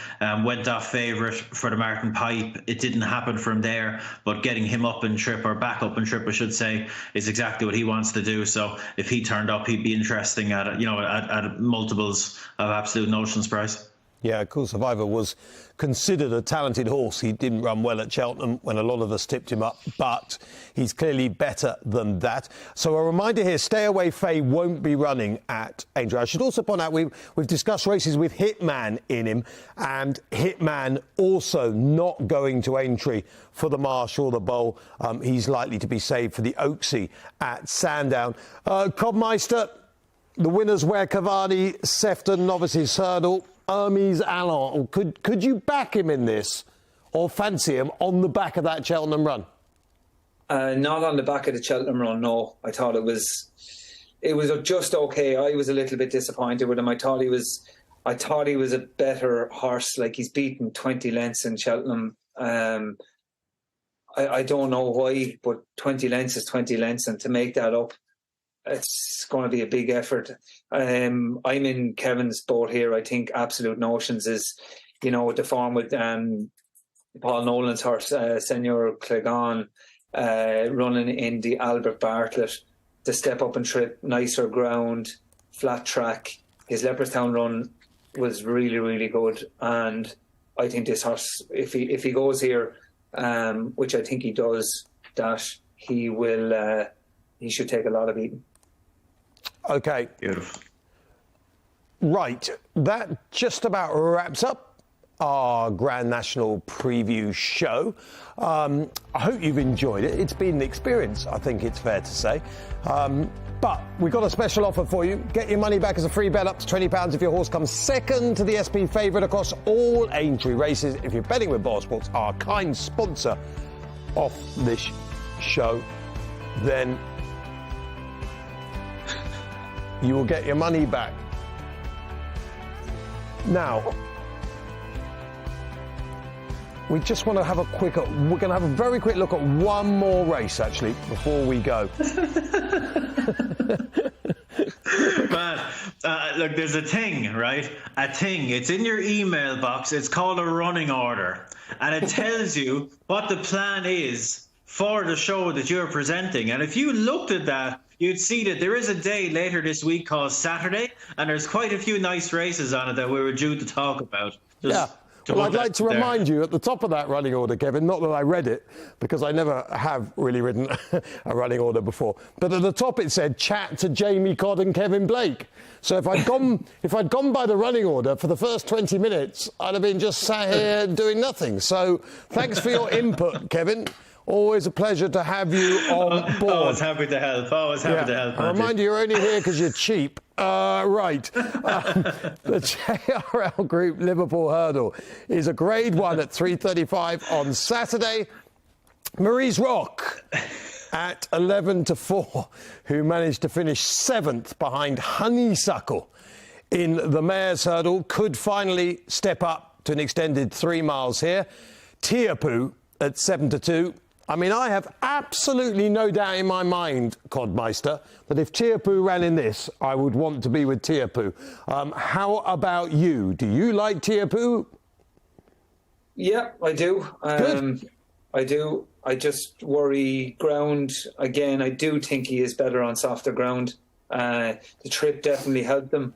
went off favourite for the Martin Pipe. It didn't happen from there, but getting him up in trip, or back up in trip I should say, is exactly what he wants to do. So if he turned up, he'd be interesting at multiples of Absolute Notions price.
Yeah, Cool Survivor was considered a talented horse. He didn't run well at Cheltenham when a lot of us tipped him up, but he's clearly better than that. So a reminder here, Stay Away Faye won't be running at Aintree. I should also point out we've discussed races with Hitman in him, and Hitman also not going to Aintree for the Marsh or the Bowl. He's likely to be saved for the Oaksey at Sandown. Cobmeister, the winners Ware Cavani, Sefton, Novices Hurdle, Hermes Allen. Could you back him in this, or fancy him on the back of that Cheltenham run?
Not on the back of the Cheltenham run, no. I thought it was just okay. I was a little bit disappointed with him. I thought he was a better horse. Like, he's beaten 20 lengths in Cheltenham. I don't know why, but 20 lengths is 20 lengths, and to make that up, it's going to be a big effort. I'm in Kevin's boat here. I think Absolute Notions is, the form with Paul Nolan's horse, Senior Clegon, running in the Albert Bartlett, the step up and trip, nicer ground, flat track. His Leopardstown run was really, really good, and I think this horse, if he goes here, which I think he does, that he will. He should take a lot of beating.
Okay.
Beautiful.
Right. That just about wraps up our Grand National preview show. I hope you've enjoyed it. It's been an experience, I think it's fair to say. But we've got a special offer for you. Get your money back as a free bet up to £20 if your horse comes second to the SP favourite across all Aintree races. If you're betting with BoyleSports, our kind sponsor of this show, then you will get your money back. Now, we just want to have we're going to have a very quick look at one more race, actually, before we go.
Man, look, there's a thing, right? A thing. It's in your email box. It's called a running order. And it tells you what the plan is for the show that you're presenting. And if you looked at that, you'd see that there is a day later this week called Saturday, and there's quite a few nice races on it that we were due to talk about.
Yeah. Well, I'd like to remind you at the top of that running order, Kevin, not that I read it, because I never have really written a running order before, but at the top it said chat to Jamie Codd and Kevin Blake. So if I'd gone by the running order for the first 20 minutes, I'd have been just sat here doing nothing. So thanks for your input, Kevin. Always a pleasure to have you on board.
Always happy to help. Always happy to help.
I remind you, you're only here because you're cheap. Right. The JRL Group Liverpool Hurdle is a Grade 1 at 3:35 on Saturday. Maurice Rock at 11-4, who managed to finish 7th behind Honeysuckle in the Mayor's Hurdle, could finally step up to an extended 3 miles here. Tearpoo at 7-2. I mean, I have absolutely no doubt in my mind, Codmeister, that if Tearpoo ran in this, I would want to be with Tearpoo. How about you? Do you like Tearpoo?
Yeah, I do. I do. I just worry ground. Again, I do think he is better on softer ground. The trip definitely helped them.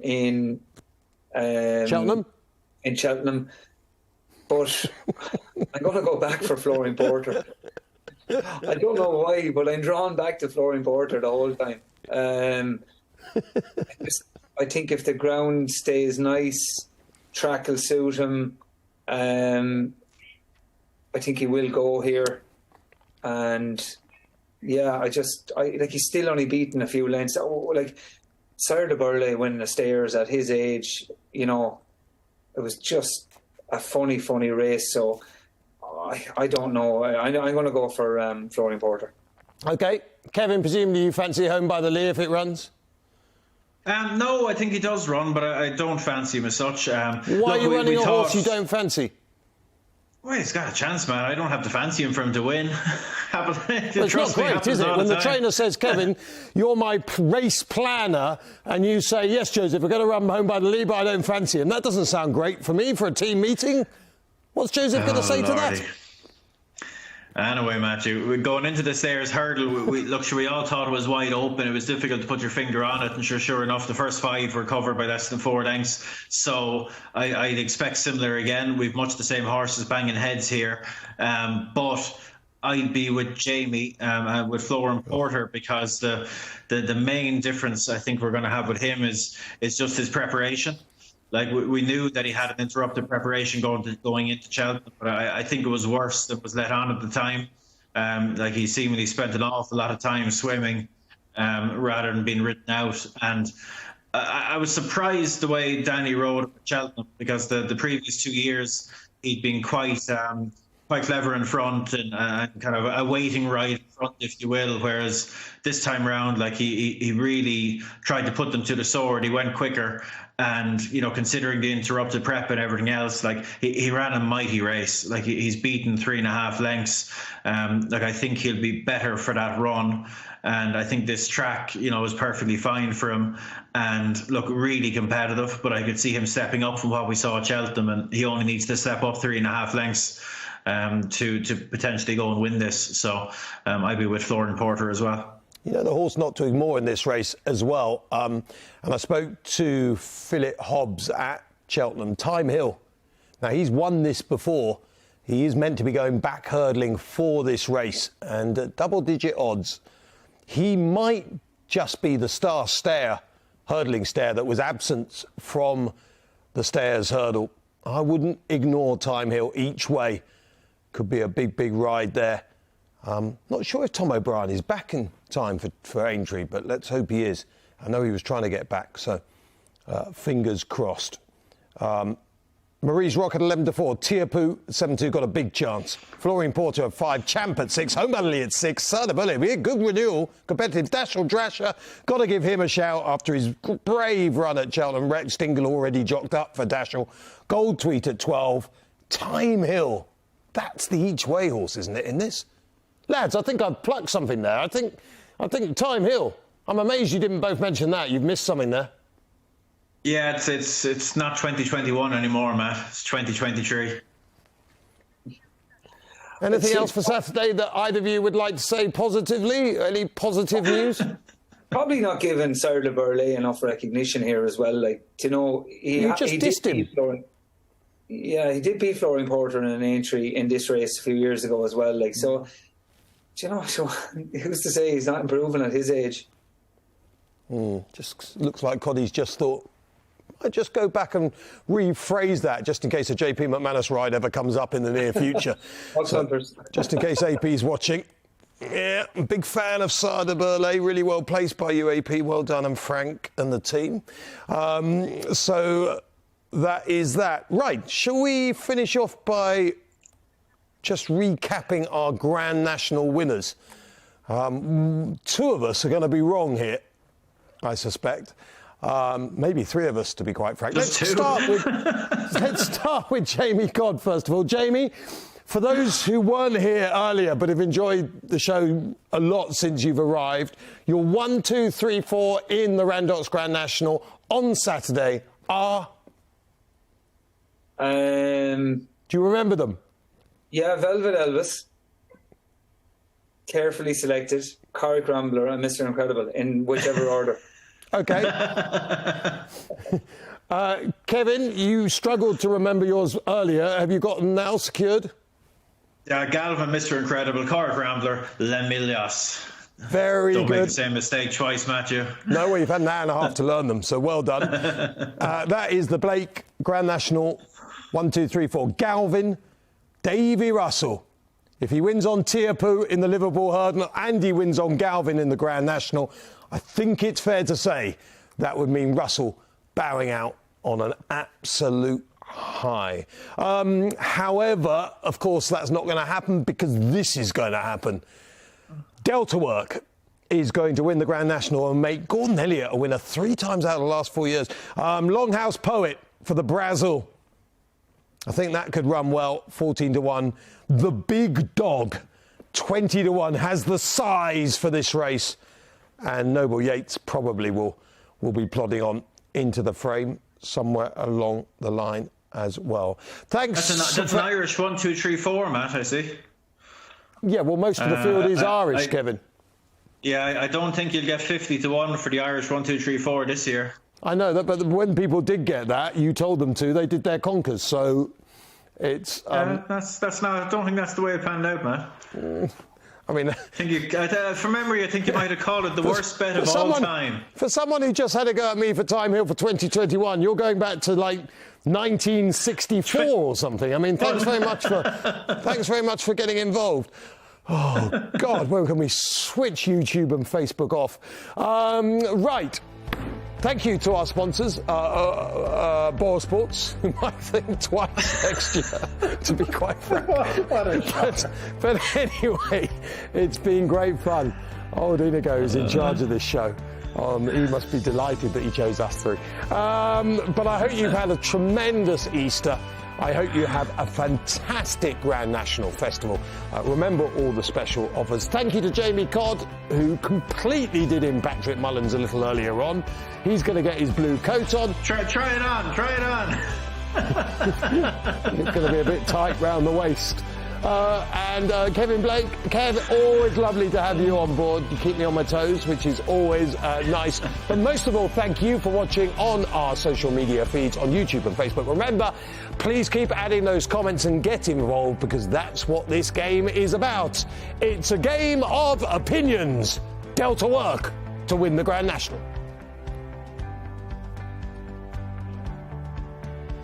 In
Cheltenham?
In Cheltenham. But I'm going to go back for Flooring Porter. I don't know why, but I'm drawn back to Flooring Porter the whole time. I think if the ground stays nice, track will suit him. I think he will go here. And yeah, he's still only beaten a few lengths. Like Gaillard Du Mesnil winning the stairs at his age, you know, it was just a funny race. So I don't know. I'm going to go for Florian Porter.
Okay, Kevin, presumably you fancy Home by the Lee if it runs?
No, I think he does run, but I don't fancy him as such.
Why are you running a horse you don't fancy?
Well, he's got a chance, man. I don't have to fancy him for him to win.
Well, it's not great, is it? When the trainer says, Kevin, you're my race planner, and you say, yes, Joseph, we're going to run Home by the Lee, but I don't fancy him. That doesn't sound great for me for a team meeting. What's Joseph going to say to that?
Anyway, Matthew, we're going into the Stairs Hurdle. We all thought it was wide open. It was difficult to put your finger on it, and sure enough, the first 5 were covered by less than 4 lengths. So I'd expect similar again. We've much the same horses banging heads here, but I'd be with Jamie, with Florian Porter, because the main difference I think we're going to have with him is just his preparation. Like, we knew that he had an interrupted preparation going into Cheltenham, but I think it was worse than was let on at the time. Like, he seemingly spent an awful lot of time swimming rather than being ridden out. And I was surprised the way Danny rode at Cheltenham, because the previous 2 years he'd been quite clever in front and kind of a waiting ride in front, if you will, whereas this time round, like, he really tried to put them to the sword. He went quicker, and, you know, considering the interrupted prep and everything else, like, he ran a mighty race. Like, he's beaten 3.5 lengths. Like, I think he'll be better for that run, and I think this track, you know, is perfectly fine for him, and look, really competitive. But I could see him stepping up from what we saw at Cheltenham, and he only needs to step up 3.5 lengths to potentially go and win this. So I'd be with Florian Porter as well.
You know, the horse not to ignore in this race as well, and I spoke to Philip Hobbs at Cheltenham, Time Hill. Now, he's won this before. He is meant to be going back hurdling for this race, and at double-digit odds, he might just be the star stayer, hurdling stayer, that was absent from the Stairs Hurdle. I wouldn't ignore Time Hill each way. Could be a big ride there. Not sure if Tom O'Brien is back in time for Aintree, but let's hope he is. I know he was trying to get back, so fingers crossed. Marie's Rock at 11-4. Tiapu 7-2 got a big chance. Florian Porter at 5. Champ at 6. Home by the Lee at 6. Sadabully, good renewal. Competitive. Dashel Drasher. Got to give him a shout after his brave run at Cheltenham. Rex Dingle already jocked up for Dashel. Gold Tweet at 12. Time Hill. That's the each way horse, isn't it, in this? Lads, I think I've plucked something there. I think Time Hill. I'm amazed you didn't both mention that. You've missed something there.
Yeah, it's not 2021 anymore, Matt. It's 2023.
Anything else for Saturday that either of you would like to say positively? Any positive news?
Probably not giving Gaillard Du Mesnil enough recognition here as well. Like, you know,
you just dissed him.
Yeah, he did beat Florian Porter in an Aintree in this race a few years ago as well. Like, so, you know, so who's to say he's not improving at his age?
Just looks like Coddy's just thought, I'd just go back and rephrase that just in case a JP McManus ride ever comes up in the near future. Just in case AP's watching. Yeah, big fan of Gaillard Du Mesnil. Really well placed by you, AP. Well done, and Frank and the team. So that is that. Right, shall we finish off by just recapping our Grand National winners? 2 of us are going to be wrong here, I suspect. Maybe 3 of us, to be quite frank. Let's start with Jamie Codd, first of all. Jamie, for those who weren't here earlier but have enjoyed the show a lot since you've arrived, your 1, 2, 3, 4 in the Randox Grand National on Saturday are... Do you remember them?
Yeah, Velvet Elvis, carefully selected, Corach Rambler and Mr. Incredible, in whichever order.
Okay. Kevin, you struggled to remember yours earlier. Have you got them now secured?
Galvin, Mr. Incredible, Corach Rambler, Lemilios.
Very good.
Don't make the same mistake twice, Matthew.
No, well, you've had an hour and a half to learn them, so well done. That is the Blake Grand National 1, 2, 3, 4. Galvin, Davy Russell. If he wins on Teahupoo in the Liverpool Hurdle and he wins on Galvin in the Grand National, I think it's fair to say that would mean Russell bowing out on an absolute high. However, of course, that's not going to happen because this is going to happen. Delta Work is going to win the Grand National and make Gordon Elliott a winner 3 times out of the last 4 years. Longhouse Poet for the Brazil. I think that could run well, 14-1. The Big Dog, 20-1, has the size for this race. And Noble Yeats probably will be plodding on into the frame somewhere along the line as well. Thanks.
That's an Irish 1, 2, 3, 4, Matt, I see.
Yeah, well, most of the field is Irish, Kevin.
Yeah, I don't think you'll get 50-1 for the Irish 1, 2, 3, 4 this year.
I know that, but when people did get that, you told them to. They did their conkers, so it's.
That's not. I don't think that's the way it panned out, Matt.
I mean,
from memory, I think you might have called it the worst bet of all time.
For someone who just had a go at me for Time Hill for 2021, you're going back to like 1964 or something. I mean, thanks very much for getting involved. Oh God, when can we switch YouTube and Facebook off? Right. Thank you to our sponsors, BoyleSports, who might think twice next year, to be quite frank. But anyway, it's been great fun. Old Inigo is in charge of this show. He must be delighted that he chose us three. But I hope you've had a tremendous Easter. I hope you have a fantastic Grand National Festival. Remember all the special offers. Thank you to Jamie Codd, who completely did in Patrick Mullins a little earlier on. He's going to get his blue coat on.
Try it on.
It's going to be a bit tight round the waist. And Kevin Blake. Kev, always lovely to have you on board. You keep me on my toes, which is always nice. But most of all, thank you for watching on our social media feeds on YouTube and Facebook. Remember, please keep adding those comments and get involved, because that's what this game is about. It's a game of opinions. Delta Work to win the Grand National.